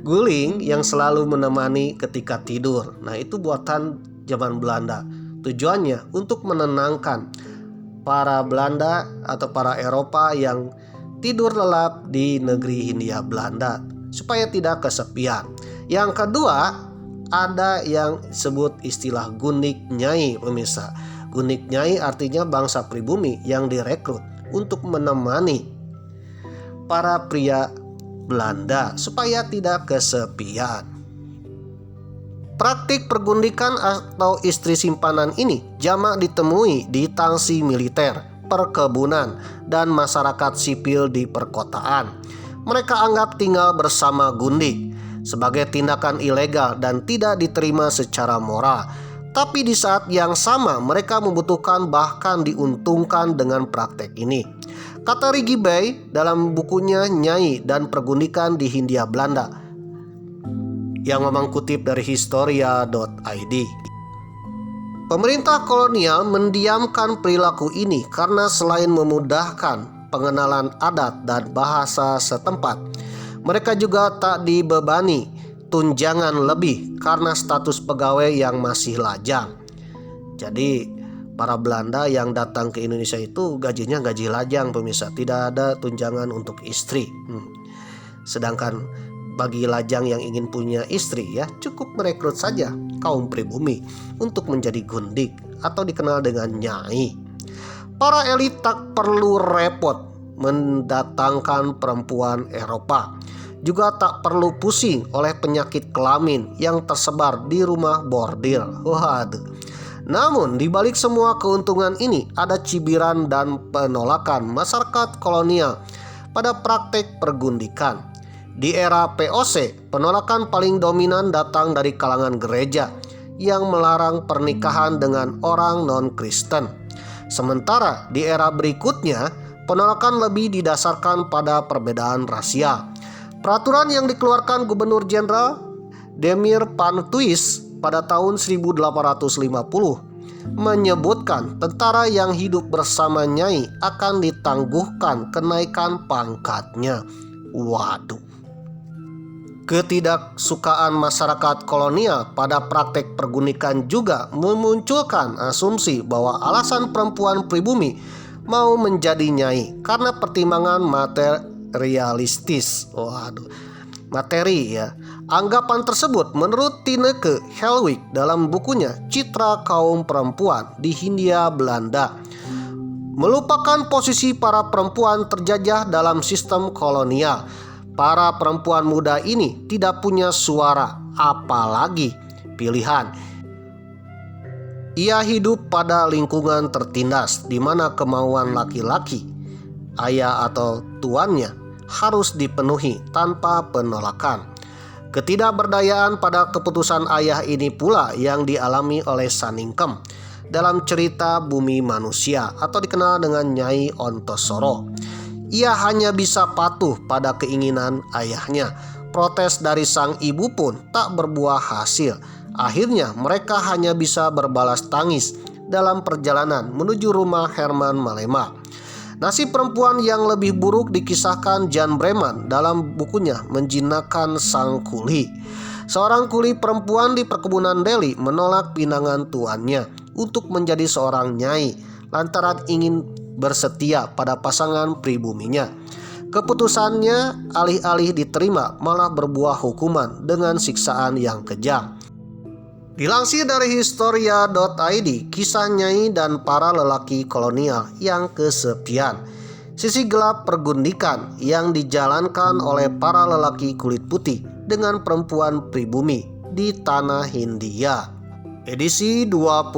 Guling yang selalu menemani ketika tidur. Nah, itu buatan zaman Belanda. Tujuannya untuk menenangkan para Belanda atau para Eropa yang tidur lelap di negeri Hindia Belanda supaya tidak kesepian. Yang kedua, ada yang disebut istilah gundik nyai pemirsa. Gundik nyai artinya bangsa pribumi yang direkrut untuk menemani para pria Belanda supaya tidak kesepian. Praktik pergundikan atau istri simpanan ini jamak ditemui di tangsi militer, perkebunan, dan masyarakat sipil di perkotaan. Mereka anggap tinggal bersama gundik sebagai tindakan ilegal dan tidak diterima secara moral. Tapi di saat yang sama mereka membutuhkan bahkan diuntungkan dengan praktek ini. Kata Rigi Bey dalam bukunya Nyai dan Pergundikan di Hindia Belanda yang memang kutip dari historia.id. Pemerintah kolonial mendiamkan perilaku ini karena selain memudahkan pengenalan adat dan bahasa setempat, mereka juga tak dibebani tunjangan lebih karena status pegawai yang masih lajang. Jadi para Belanda yang datang ke Indonesia itu gajinya gaji lajang pemirsa, tidak ada tunjangan untuk istri. Sedangkan bagi lajang yang ingin punya istri ya cukup merekrut saja kaum pribumi untuk menjadi gundik atau dikenal dengan nyai. Para elit tak perlu repot mendatangkan perempuan Eropa, juga tak perlu pusing oleh penyakit kelamin yang tersebar di rumah bordil. Waduh. Namun di balik semua keuntungan ini ada cibiran dan penolakan masyarakat kolonial pada praktek pergundikan. Di era POC, penolakan paling dominan datang dari kalangan gereja yang melarang pernikahan dengan orang non-Kristen. Sementara di era berikutnya, penolakan lebih didasarkan pada perbedaan rasial. Peraturan yang dikeluarkan Gubernur Jenderal Demir Pantuis pada tahun 1850 menyebutkan tentara yang hidup bersama nyai akan ditangguhkan kenaikan pangkatnya. Waduh. Ketidaksukaan masyarakat kolonial pada praktek pergundikan juga memunculkan asumsi bahwa alasan perempuan pribumi mau menjadi nyai karena pertimbangan materialistis. Waduh, materi ya. Anggapan tersebut menurut Tineke Helwig dalam bukunya Citra Kaum Perempuan di Hindia Belanda melupakan posisi para perempuan terjajah dalam sistem kolonial. Para perempuan muda ini tidak punya suara, apalagi pilihan. Ia hidup pada lingkungan tertindas di mana kemauan laki-laki, ayah atau tuannya, harus dipenuhi tanpa penolakan. Ketidakberdayaan pada keputusan ayah ini pula yang dialami oleh Saningkem dalam cerita Bumi Manusia atau dikenal dengan Nyai Ontosoro. Ia hanya bisa patuh pada keinginan ayahnya. Protes dari sang ibu pun tak berbuah hasil. Akhirnya mereka hanya bisa berbalas tangis dalam perjalanan menuju rumah Herman Malema. Nasib perempuan yang lebih buruk dikisahkan Jan Breman dalam bukunya Menjinakkan Sang Kuli. Seorang kuli perempuan di perkebunan Delhi menolak pinangan tuannya untuk menjadi seorang nyai lantaran ingin bersetia pada pasangan pribuminya. Keputusannya alih-alih diterima malah berbuah hukuman dengan siksaan yang kejam. Dilansir dari historia.id, kisah nyai dan para lelaki kolonial yang kesepian. Sisi gelap pergundikan yang dijalankan oleh para lelaki kulit putih dengan perempuan pribumi di tanah Hindia. Edisi 29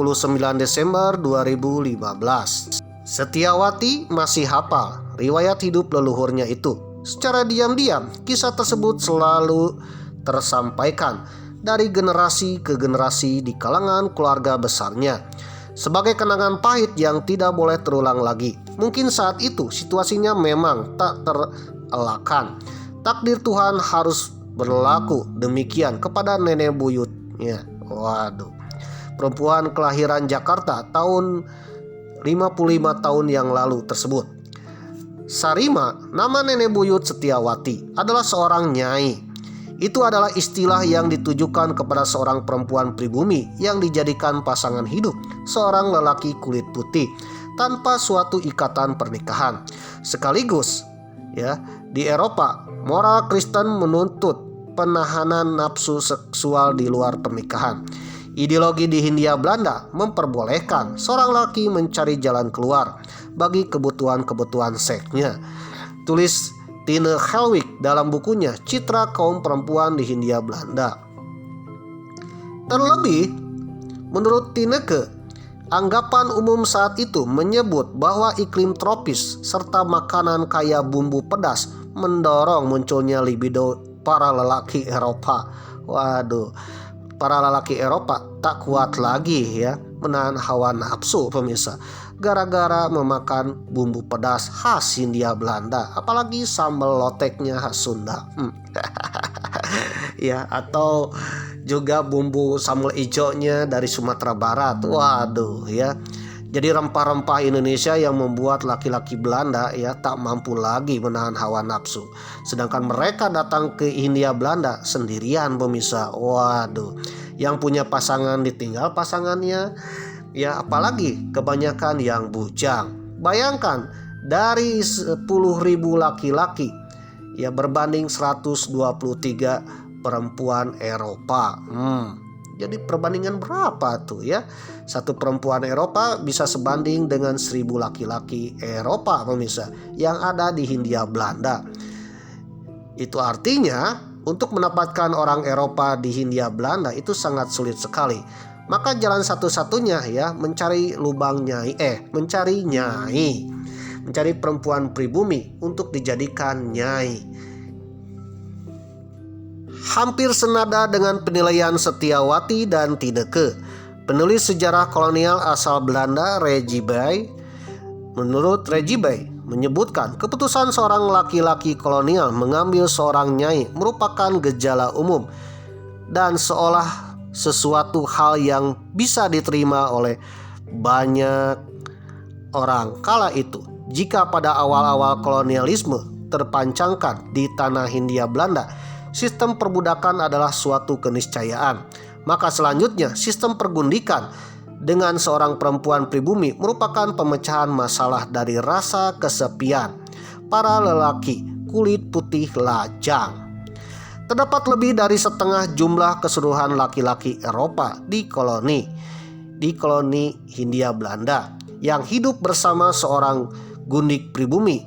Desember 2015. Setiawati masih hafal riwayat hidup leluhurnya itu. Secara diam-diam, kisah tersebut selalu tersampaikan dari generasi ke generasi di kalangan keluarga besarnya sebagai kenangan pahit yang tidak boleh terulang lagi. Mungkin saat itu situasinya memang tak terelakkan. Takdir Tuhan harus berlaku demikian kepada nenek buyutnya. Waduh. Perempuan kelahiran Jakarta tahun 55 tahun yang lalu tersebut. Sarima, nama nenek buyut Setiawati, adalah seorang nyai. Itu adalah istilah yang ditujukan kepada seorang perempuan pribumi yang dijadikan pasangan hidup seorang lelaki kulit putih tanpa suatu ikatan pernikahan. Sekaligus, di Eropa, moral Kristen menuntut penahanan nafsu seksual di luar pernikahan. Ideologi di Hindia Belanda memperbolehkan seorang laki mencari jalan keluar bagi kebutuhan-kebutuhan seksnya. Tulis Tine Helwig dalam bukunya Citra Kaum Perempuan di Hindia Belanda. Terlebih, menurut Tineke, anggapan umum saat itu menyebut bahwa iklim tropis serta makanan kaya bumbu pedas mendorong munculnya libido para lelaki Eropa. Waduh, para lelaki Eropa tak kuat lagi menahan hawa nafsu pemirsa gara-gara memakan bumbu pedas khas Hindia Belanda, apalagi sambal loteknya khas Sunda. Atau juga bumbu sambal hijaunya dari Sumatera Barat. Waduh Jadi rempah-rempah Indonesia yang membuat laki-laki Belanda tak mampu lagi menahan hawa nafsu. Sedangkan mereka datang ke Hindia Belanda sendirian pemirsa. Waduh. Yang punya pasangan ditinggal pasangannya. Apalagi kebanyakan yang bujang. Bayangkan dari 10.000 laki-laki berbanding 123 perempuan Eropa. Jadi perbandingan berapa tuh Satu perempuan Eropa bisa sebanding dengan 1.000 laki-laki Eropa pemirsa yang ada di Hindia Belanda. Itu artinya untuk mendapatkan orang Eropa di Hindia Belanda itu sangat sulit sekali. Maka jalan satu-satunya mencari mencari nyai. Mencari perempuan pribumi untuk dijadikan nyai. Hampir senada dengan penilaian Setiawati dan Tineke, penulis sejarah kolonial asal Belanda Regibay, menurut Regibay menyebutkan keputusan seorang laki-laki kolonial mengambil seorang nyai merupakan gejala umum dan seolah sesuatu hal yang bisa diterima oleh banyak orang kala itu. Jika pada awal-awal kolonialisme terpancangkan di tanah Hindia Belanda, sistem perbudakan adalah suatu keniscayaan, maka selanjutnya sistem pergundikan dengan seorang perempuan pribumi merupakan pemecahan masalah dari rasa kesepian para lelaki kulit putih lajang. Terdapat lebih dari setengah jumlah keseluruhan laki-laki Eropa di koloni Hindia Belanda yang hidup bersama seorang gundik pribumi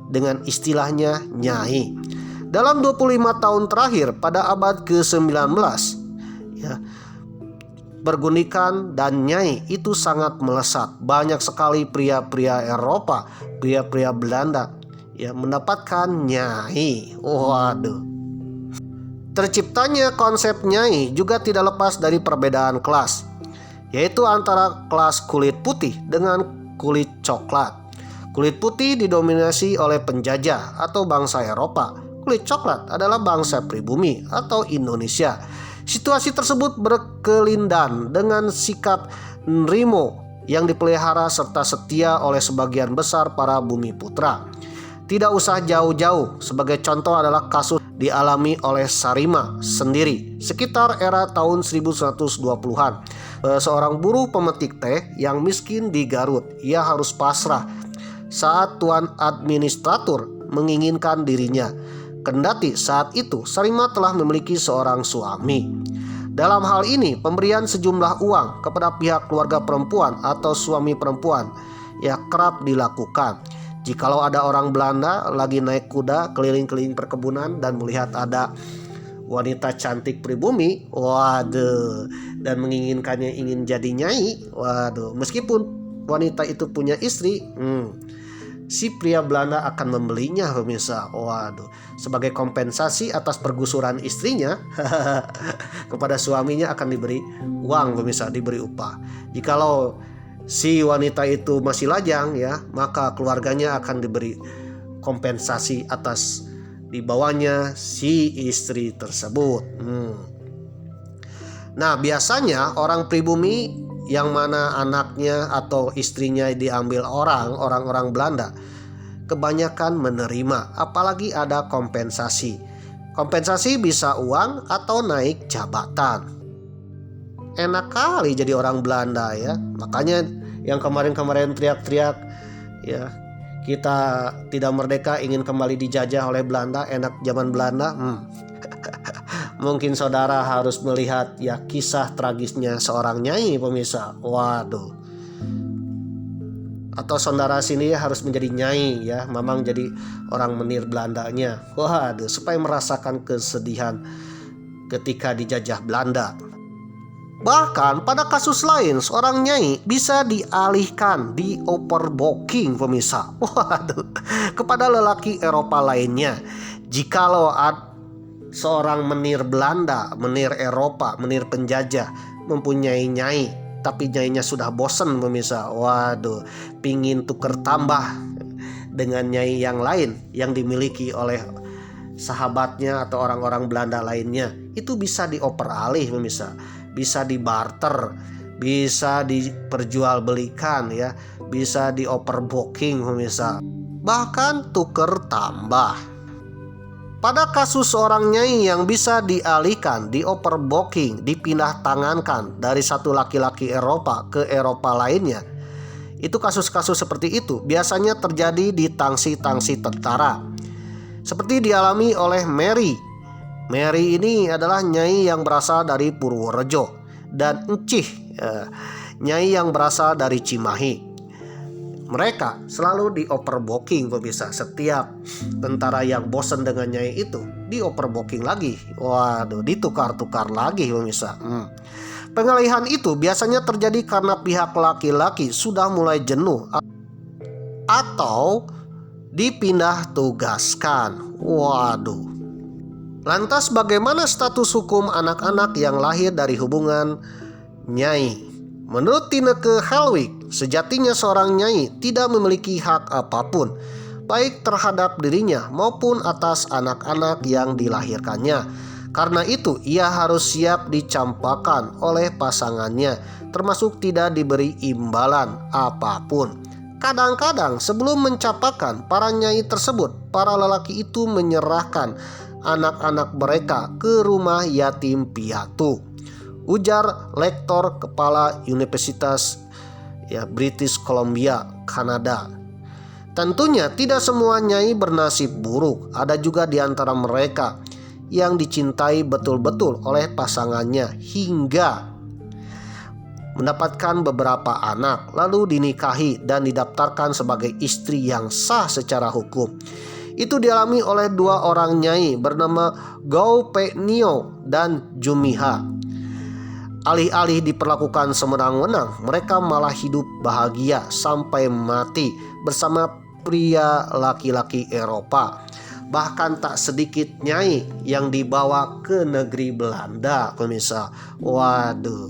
dengan istilahnya nyai. Dalam 25 tahun terakhir pada abad ke-19 pergundikan dan nyai itu sangat melesat. Banyak sekali pria-pria Eropa, pria-pria Belanda mendapatkan nyai. Waduh. Terciptanya konsep nyai juga tidak lepas dari perbedaan kelas, yaitu antara kelas kulit putih dengan kulit coklat. Kulit putih didominasi oleh penjajah atau bangsa Eropa. Kulit coklat adalah bangsa pribumi atau Indonesia. Situasi tersebut berkelindan dengan sikap Nrimo yang dipelihara serta setia oleh sebagian besar para bumi putra. Tidak usah jauh-jauh, sebagai contoh adalah kasus dialami oleh Sarima sendiri sekitar era tahun 1120-an. Seorang buruh pemetik teh yang miskin di Garut. Ia harus pasrah saat tuan administratur menginginkan dirinya. Kendati saat itu Sarima telah memiliki seorang suami. Dalam hal ini pemberian sejumlah uang kepada pihak keluarga perempuan atau suami perempuan ya kerap dilakukan. Jikalau ada orang Belanda lagi naik kuda keliling-keliling perkebunan dan melihat ada wanita cantik pribumi, waduh, dan menginginkannya ingin jadi nyai, waduh, meskipun wanita itu punya istri, si pria Belanda akan membelinya, pemirsa. Waduh, sebagai kompensasi atas pergusuran istrinya, kepada suaminya akan diberi uang, pemirsa, diberi upah. Jikalau si wanita itu masih lajang ya, maka keluarganya akan diberi kompensasi atas dibawanya si istri tersebut. Nah, biasanya orang pribumi yang mana anaknya atau istrinya diambil orang-orang Belanda kebanyakan menerima, apalagi ada kompensasi. Kompensasi bisa uang atau naik jabatan. Enak kali jadi orang Belanda ya. Makanya yang kemarin-kemarin teriak-teriak ya, kita tidak merdeka, ingin kembali dijajah oleh Belanda, enak zaman Belanda. Mungkin saudara harus melihat ya kisah tragisnya seorang nyai, pemirsa. Waduh. Atau saudara sini harus menjadi nyai ya, memang jadi orang menir Belandanya. Waduh, supaya merasakan kesedihan ketika dijajah Belanda. Bahkan pada kasus lain seorang nyai bisa dialihkan, dioperboking, pemirsa. Waduh, kepada lelaki Eropa lainnya. Jikalau seorang menir Belanda, menir Eropa, menir penjajah mempunyai nyai, tapi nyainya sudah bosan, pemirsa. Waduh, pingin tuker tambah dengan nyai yang lain yang dimiliki oleh sahabatnya atau orang-orang Belanda lainnya, itu bisa dioper alih, pemirsa. Bisa dibarter, bisa diperjualbelikan ya, bisa dioperboking, pemirsa. Bahkan tuker tambah. Pada kasus seorang nyai yang bisa dialihkan, dioperboking, dipindah tangankan dari satu laki-laki Eropa ke Eropa lainnya, itu kasus-kasus seperti itu biasanya terjadi di tangsi-tangsi tentara. Seperti dialami oleh Mary. Mary ini adalah nyai yang berasal dari Purworejo, dan Encih, nyai yang berasal dari Cimahi. Mereka selalu dioperboking, pemirsa. Setiap tentara yang bosan dengan nyai itu dioperboking lagi. Waduh, ditukar-tukar lagi, pemirsa. Pengalihan itu biasanya terjadi karena pihak laki-laki sudah mulai jenuh atau dipindah tugaskan. Waduh. Lantas bagaimana status hukum anak-anak yang lahir dari hubungan nyai? Menurut Tineke Helwig, sejatinya seorang nyai tidak memiliki hak apapun, baik terhadap dirinya maupun atas anak-anak yang dilahirkannya. Karena itu ia harus siap dicampakan oleh pasangannya, termasuk tidak diberi imbalan apapun. Kadang-kadang sebelum mencapakan para nyai tersebut, para lelaki itu menyerahkan anak-anak mereka ke rumah yatim piatu, ujar lektor kepala Universitas British Columbia, Kanada. Tentunya tidak semua nyai bernasib buruk. Ada juga di antara mereka yang dicintai betul-betul oleh pasangannya hingga mendapatkan beberapa anak, lalu dinikahi dan didaftarkan sebagai istri yang sah secara hukum. Itu dialami oleh dua orang nyai bernama Gou Pe Nio dan Jumiha. Alih-alih diperlakukan semenang-menang, mereka malah hidup bahagia sampai mati bersama pria laki-laki Eropa. Bahkan tak sedikit nyai yang dibawa ke negeri Belanda, pemirsa. Waduh.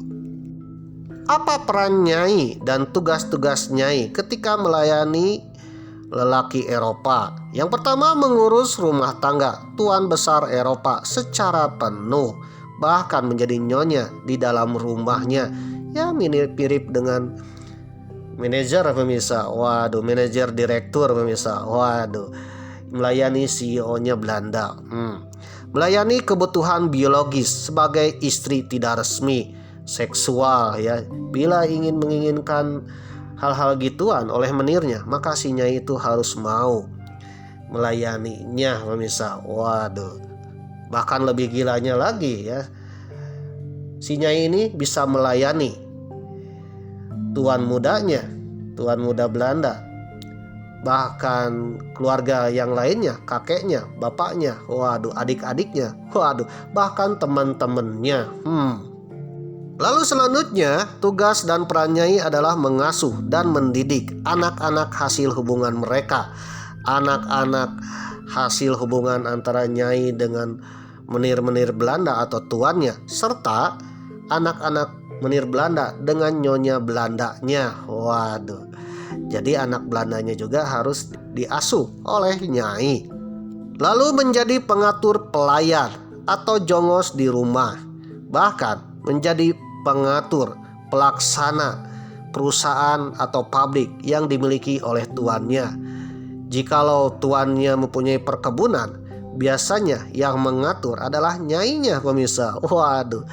Apa peran nyai dan tugas-tugas nyai ketika melayani lelaki Eropa. Yang pertama mengurus rumah tangga tuan besar Eropa secara penuh, bahkan menjadi nyonya di dalam rumahnya. Ya mirip dengan manajer pemirsa. Waduh, manajer direktur pemirsa. Waduh, melayani CEO-nya Belanda. Melayani kebutuhan biologis sebagai istri tidak resmi, seksual ya. Bila menginginkan hal-hal gituan oleh menirnya, maka si nyai itu harus mau melayaninya pemirsa. Waduh, bahkan lebih gilanya lagi ya, si nyai ini bisa melayani tuan muda Belanda, bahkan keluarga yang lainnya, kakeknya, bapaknya, waduh, adik-adiknya, waduh, bahkan teman-temannya. Lalu selanjutnya, tugas dan peran nyai adalah mengasuh dan mendidik anak-anak hasil hubungan mereka. Anak-anak hasil hubungan antara nyai dengan menir-menir Belanda atau tuannya, serta anak-anak menir Belanda dengan nyonya Belandanya. Waduh, jadi anak Belandanya juga harus diasuh oleh nyai. Lalu menjadi pengatur pelayan atau jongos di rumah, bahkan menjadi pengatur pelaksana perusahaan atau pabrik yang dimiliki oleh tuannya. Jikalau tuannya mempunyai perkebunan, biasanya yang mengatur adalah nyainya pemirsa. Waduh,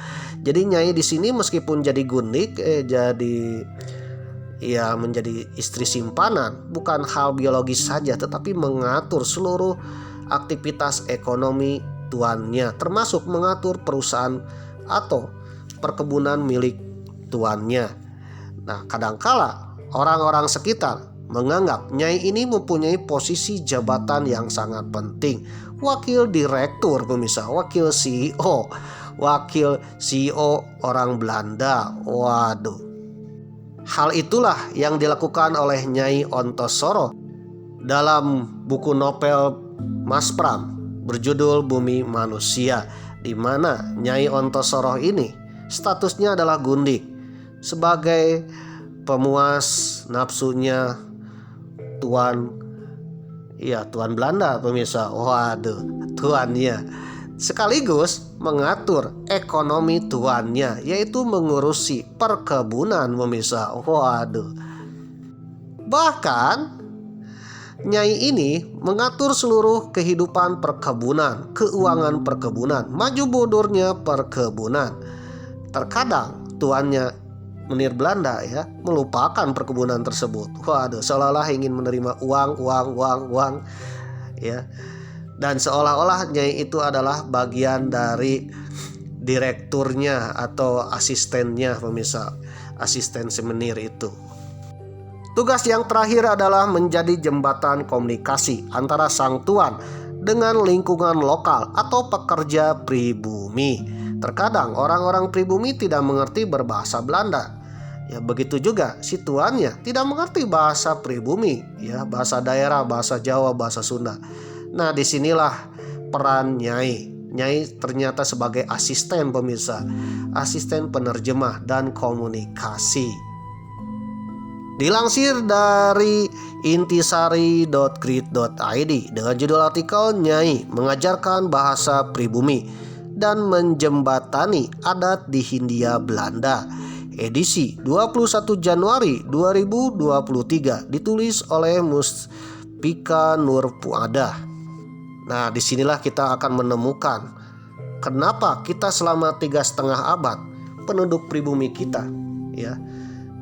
jadi nyai di sini meskipun jadi gundik, menjadi istri simpanan, bukan hal biologis saja, tetapi mengatur seluruh aktivitas ekonomi tuannya, termasuk mengatur perusahaan atau perkebunan milik tuannya. Nah, kadangkala orang-orang sekitar menganggap nyai ini mempunyai posisi jabatan yang sangat penting, wakil direktur pemirsa, wakil CEO orang Belanda. Waduh, hal itulah yang dilakukan oleh Nyai Ontosoro dalam buku novel Mas Pram berjudul Bumi Manusia, di mana Nyai Ontosoro ini statusnya adalah gundik sebagai pemuas nafsunya tuan Belanda pemirsa. Waduh, tuannya sekaligus mengatur ekonomi tuannya, yaitu mengurusi perkebunan pemirsa. Waduh, bahkan nyai ini mengatur seluruh kehidupan perkebunan, keuangan perkebunan, maju mundurnya perkebunan. Terkadang tuannya menir Belanda melupakan perkebunan tersebut. Waduh, seolah-olah ingin menerima uang ya. Dan seolah-olah nyai itu adalah bagian dari direkturnya atau asistennya pemirsa, asisten semenir itu. Tugas yang terakhir adalah menjadi jembatan komunikasi antara sang tuan dengan lingkungan lokal atau pekerja pribumi. Terkadang orang-orang pribumi tidak mengerti berbahasa Belanda. Ya, begitu juga si tuannya tidak mengerti bahasa pribumi, ya, bahasa daerah, bahasa Jawa, bahasa Sunda. Nah, disinilah peran nyai. Nyai ternyata sebagai asisten pemirsa, asisten penerjemah dan komunikasi. Dilansir dari intisari.grid.id dengan judul artikel Nyai mengajarkan bahasa pribumi dan menjembatani adat di Hindia Belanda, edisi 21 Januari 2023, ditulis oleh Muspika Nur Puadah. Nah, disinilah kita akan menemukan kenapa kita selama 3,5 abad penduduk pribumi kita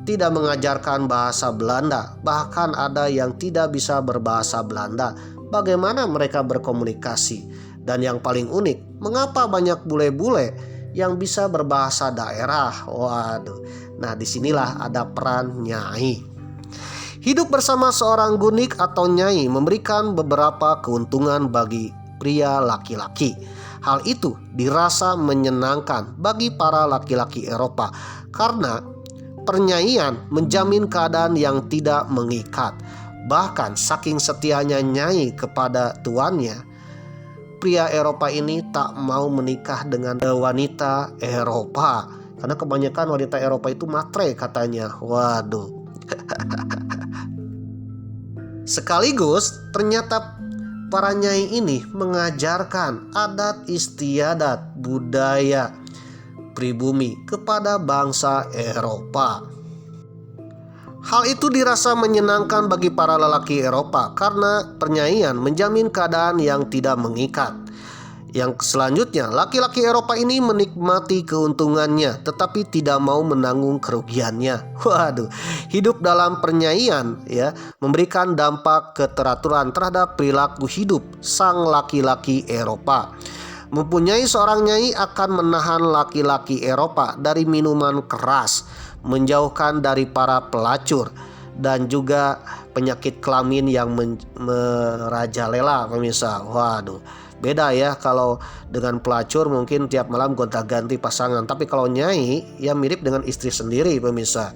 tidak mengajarkan bahasa Belanda. Bahkan ada yang tidak bisa berbahasa Belanda. Bagaimana mereka berkomunikasi? Dan yang paling unik, mengapa banyak bule-bule yang bisa berbahasa daerah? Waduh. Nah, disinilah ada peran nyai. Hidup bersama seorang gundik atau nyai memberikan beberapa keuntungan bagi pria laki-laki. Hal itu dirasa menyenangkan bagi para laki-laki Eropa karena pernyaian menjamin keadaan yang tidak mengikat. Bahkan saking setianya nyai kepada tuannya, pria Eropa ini tak mau menikah dengan wanita Eropa karena kebanyakan wanita Eropa itu matre katanya. Waduh. Sekaligus ternyata para nyai ini mengajarkan adat istiadat budaya pribumi kepada bangsa Eropa. Hal itu dirasa menyenangkan bagi para lelaki Eropa karena pernyanyian menjamin keadaan yang tidak mengikat. Yang selanjutnya, laki-laki Eropa ini menikmati keuntungannya tetapi tidak mau menanggung kerugiannya. Waduh, hidup dalam pernyanyian ya memberikan dampak keteraturan terhadap perilaku hidup sang laki-laki Eropa. Mempunyai seorang nyai akan menahan laki-laki Eropa dari minuman keras, menjauhkan dari para pelacur dan juga penyakit kelamin yang merajalela pemirsa. Waduh, beda ya, kalau dengan pelacur mungkin tiap malam gonta-ganti pasangan, tapi kalau nyai ya mirip dengan istri sendiri pemirsa.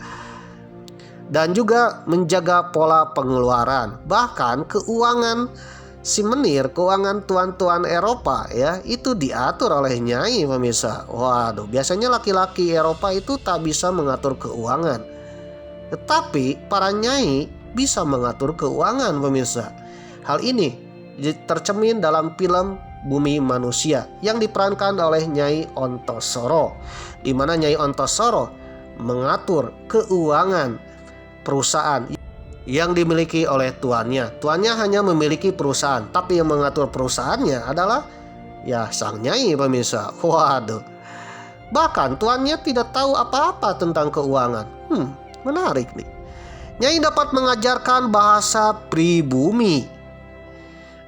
Dan juga menjaga pola pengeluaran, bahkan keuangan si menir, keuangan tuan-tuan Eropa ya itu diatur oleh nyai pemirsa. Waduh, biasanya laki-laki Eropa itu tak bisa mengatur keuangan, tetapi para nyai bisa mengatur keuangan pemirsa. Hal ini tercermin dalam film Bumi Manusia yang diperankan oleh Nyai Ontosoro, di mana Nyai Ontosoro mengatur keuangan perusahaan yang dimiliki oleh tuannya. Tuannya hanya memiliki perusahaan, tapi yang mengatur perusahaannya adalah ya sang nyai pemirsa. Waduh, bahkan tuannya tidak tahu apa-apa tentang keuangan. Menarik nih. Nyai dapat mengajarkan bahasa pribumi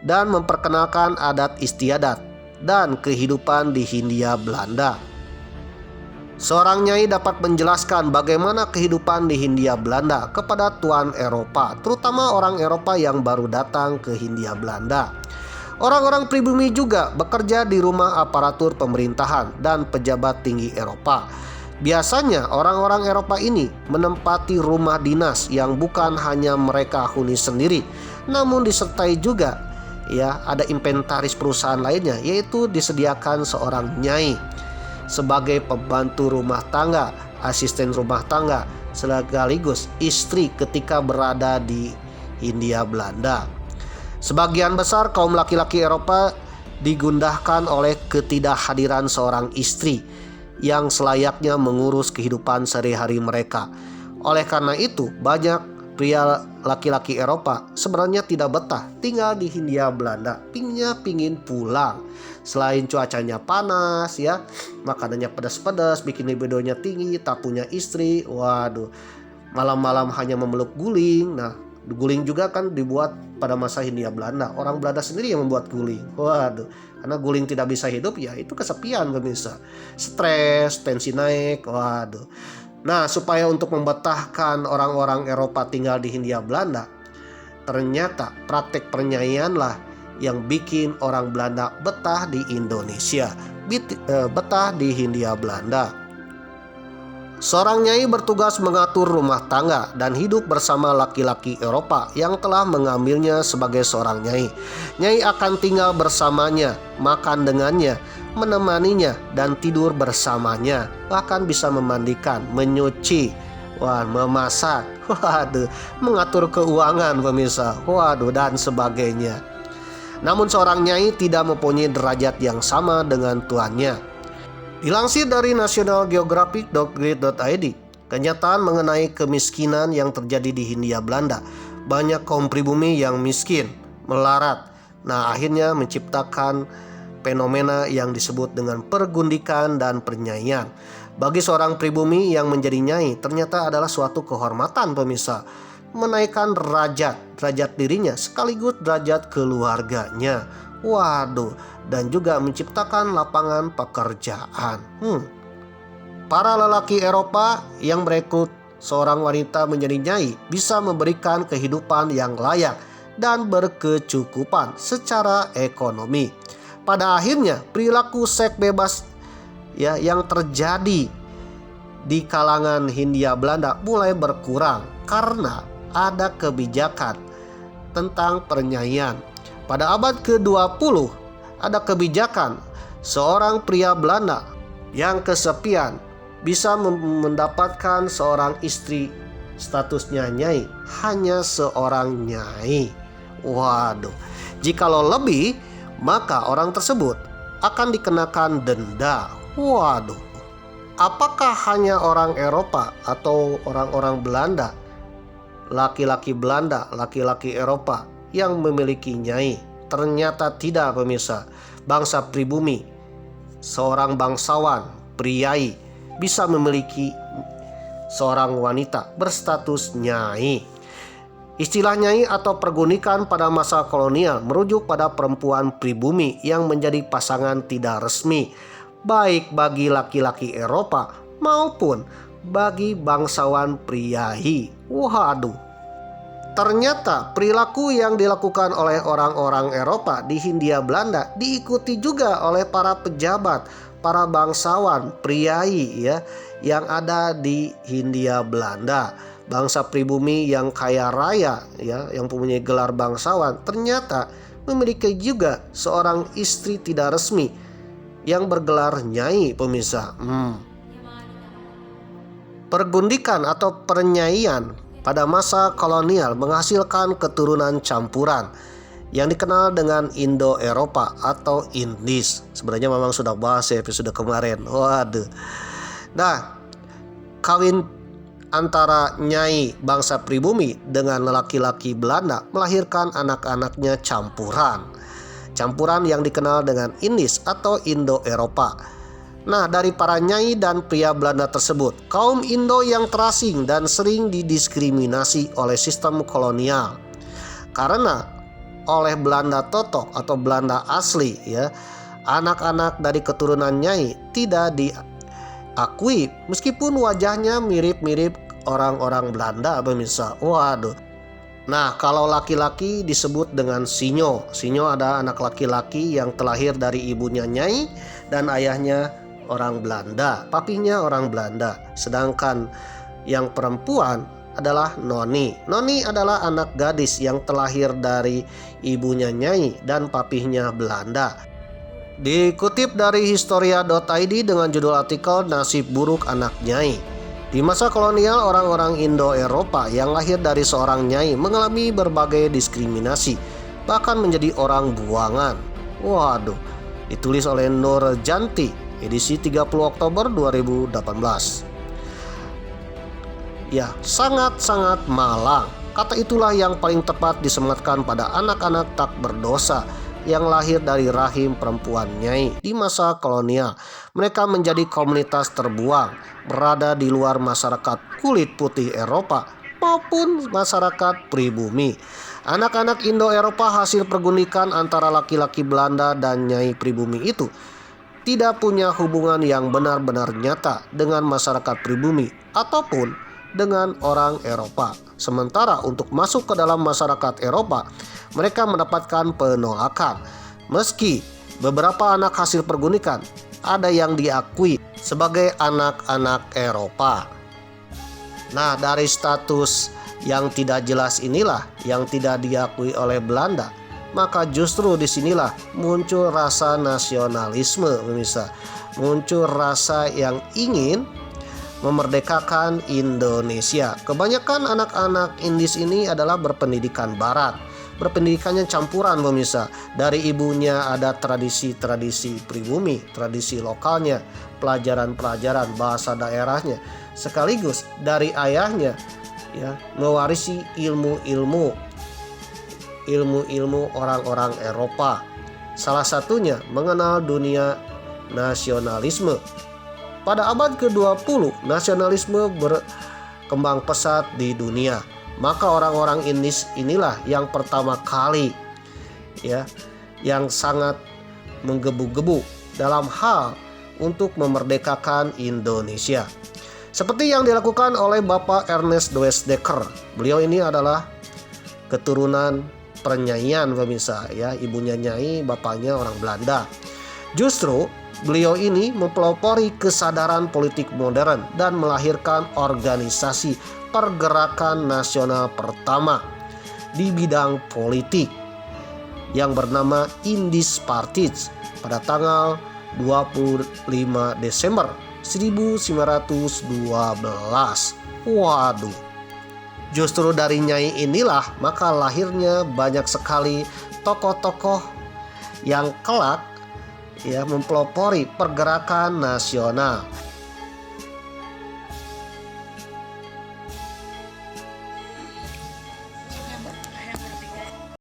dan memperkenalkan adat istiadat dan kehidupan di Hindia Belanda. Seorang nyai dapat menjelaskan bagaimana kehidupan di Hindia Belanda kepada tuan Eropa, terutama orang Eropa yang baru datang ke Hindia Belanda. Orang-orang pribumi juga bekerja di rumah aparatur pemerintahan dan pejabat tinggi Eropa. Biasanya orang-orang Eropa ini menempati rumah dinas yang bukan hanya mereka huni sendiri, namun disertai juga ya ada inventaris perusahaan lainnya, yaitu disediakan seorang nyai sebagai pembantu rumah tangga, asisten rumah tangga, sekaligus istri ketika berada di Hindia Belanda. Sebagian besar kaum laki-laki Eropa digundahkan oleh ketidakhadiran seorang istri yang selayaknya mengurus kehidupan sehari-hari mereka. Oleh karena itu, banyak pria laki-laki Eropa sebenarnya tidak betah tinggal di Hindia Belanda, pingin pulang. Selain cuacanya panas ya, makanannya pedas-pedas, bikin libidonya tinggi, tak punya istri. Waduh, malam-malam hanya memeluk guling. Nah, guling juga kan dibuat pada masa Hindia Belanda. Orang Belanda sendiri yang membuat guling. Waduh, karena guling tidak bisa hidup ya itu kesepian pemirsa. Stres, tensi naik. Waduh. Nah, supaya untuk membetahkan orang-orang Eropa tinggal di Hindia Belanda, ternyata praktek pernyanyianlah yang bikin orang Belanda betah di Indonesia, betah di Hindia Belanda. Seorang nyai bertugas mengatur rumah tangga dan hidup bersama laki-laki Eropa yang telah mengambilnya sebagai seorang nyai. Nyai akan tinggal bersamanya, makan dengannya, menemaninya, dan tidur bersamanya. Bahkan bisa memandikan, menyuci, memasak, mengatur keuangan pemirsa, dan sebagainya. Namun seorang nyai tidak mempunyai derajat yang sama dengan tuannya. Dilansir dari nationalgeographic.grid.id, kenyataan mengenai kemiskinan yang terjadi di Hindia Belanda. Banyak kaum pribumi yang miskin, melarat. Nah, akhirnya menciptakan fenomena yang disebut dengan pergundikan dan pernyanyian. Bagi seorang pribumi yang menjadi nyai ternyata adalah suatu kehormatan pemirsa. Menaikkan derajat dirinya sekaligus derajat keluarganya. Waduh, dan juga menciptakan lapangan pekerjaan. Para lelaki Eropa yang merekrut seorang wanita menjadi nyai bisa memberikan kehidupan yang layak dan berkecukupan secara ekonomi. Pada akhirnya perilaku seks bebas ya yang terjadi di kalangan Hindia Belanda mulai berkurang karena ada kebijakan tentang pernyanyian. Pada abad ke-20 ada kebijakan seorang pria Belanda yang kesepian bisa mendapatkan seorang istri statusnya nyai hanya seorang nyai. Waduh, jikalau lebih, maka orang tersebut akan dikenakan denda. Waduh, apakah hanya orang Eropa atau orang-orang Belanda, laki-laki Belanda, laki-laki Eropa yang memiliki nyai? Ternyata tidak, pemirsa. Bangsa pribumi, seorang bangsawan, priai, bisa memiliki seorang wanita berstatus nyai. Istilah nyai atau pergunikan pada masa kolonial merujuk pada perempuan pribumi yang menjadi pasangan tidak resmi, baik bagi laki-laki Eropa maupun bagi bangsawan priai. Waduh, ternyata perilaku yang dilakukan oleh orang-orang Eropa di Hindia Belanda diikuti juga oleh para pejabat, para bangsawan priai ya, yang ada di Hindia Belanda. Bangsa pribumi yang kaya raya ya, yang mempunyai gelar bangsawan, ternyata memiliki juga seorang istri tidak resmi yang bergelar nyai, pemirsa. Pergundikan atau pernyaian pada masa kolonial menghasilkan keturunan campuran yang dikenal dengan Indo-Eropa atau Indis. Sebenarnya memang sudah bahas ya episode kemarin. Waduh. Nah, kawin antara nyai bangsa pribumi dengan laki-laki Belanda melahirkan anak-anaknya campuran. Campuran yang dikenal dengan Indis atau Indo-Eropa. Nah, dari para nyai dan pria Belanda tersebut, kaum Indo yang terasing dan sering didiskriminasi oleh sistem kolonial. Karena oleh Belanda totok atau Belanda asli ya, anak-anak dari keturunan nyai tidak diakui meskipun wajahnya mirip-mirip orang-orang Belanda, pemirsa. Waduh. Nah, kalau laki-laki disebut dengan sinyo. Sinyo ada anak laki-laki yang terlahir dari ibunya nyai dan ayahnya orang Belanda, papinya orang Belanda. Sedangkan yang perempuan adalah noni. Noni adalah anak gadis yang terlahir dari ibunya nyai dan papihnya Belanda. Dikutip dari historia.id dengan judul artikel Nasib Buruk Anak Nyai. Di masa kolonial, orang-orang Indo-Eropa yang lahir dari seorang nyai mengalami berbagai diskriminasi, bahkan menjadi orang buangan. Waduh, ditulis oleh Nur Janti, edisi 30 Oktober 2018. Ya, sangat-sangat malang. Kata itulah yang paling tepat disematkan pada anak-anak tak berdosa yang lahir dari rahim perempuan nyai di masa kolonial. Mereka menjadi komunitas terbuang, berada di luar masyarakat kulit putih Eropa maupun masyarakat pribumi. Anak-anak Indo-Eropa hasil pergundikan antara laki-laki Belanda dan nyai pribumi itu tidak punya hubungan yang benar-benar nyata dengan masyarakat pribumi ataupun dengan orang Eropa. Sementara untuk masuk ke dalam masyarakat Eropa, mereka mendapatkan penolakan. Meski beberapa anak hasil pergundikan ada yang diakui sebagai anak-anak Eropa. Nah, dari status yang tidak jelas inilah yang tidak diakui oleh Belanda, maka justru disinilah muncul rasa nasionalisme, pemirsa. Muncul rasa yang ingin memerdekakan Indonesia. Kebanyakan anak-anak Indis ini adalah berpendidikan barat. Berpendidikannya campuran, pemirsa. Dari ibunya ada tradisi-tradisi pribumi, tradisi lokalnya, pelajaran-pelajaran bahasa daerahnya. Sekaligus dari ayahnya ya, mewarisi ilmu-ilmu orang-orang Eropa. Salah satunya mengenal dunia nasionalisme. Pada abad ke-20, nasionalisme berkembang pesat di dunia. Maka orang-orang Indis inilah yang pertama kali ya, yang sangat menggebu-gebu dalam hal untuk memerdekakan Indonesia. Seperti yang dilakukan oleh Bapak Ernest de Westdekker. Beliau ini adalah keturunan pernyaian, pemirsa ya, ibunya nyai, bapaknya orang Belanda. Justru beliau ini mempelopori kesadaran politik modern dan melahirkan organisasi pergerakan nasional pertama di bidang politik yang bernama Indis Parties pada tanggal 25 Desember 1912. Waduh. Justru dari Nyai inilah maka lahirnya banyak sekali tokoh-tokoh yang kelak ya mempelopori pergerakan nasional.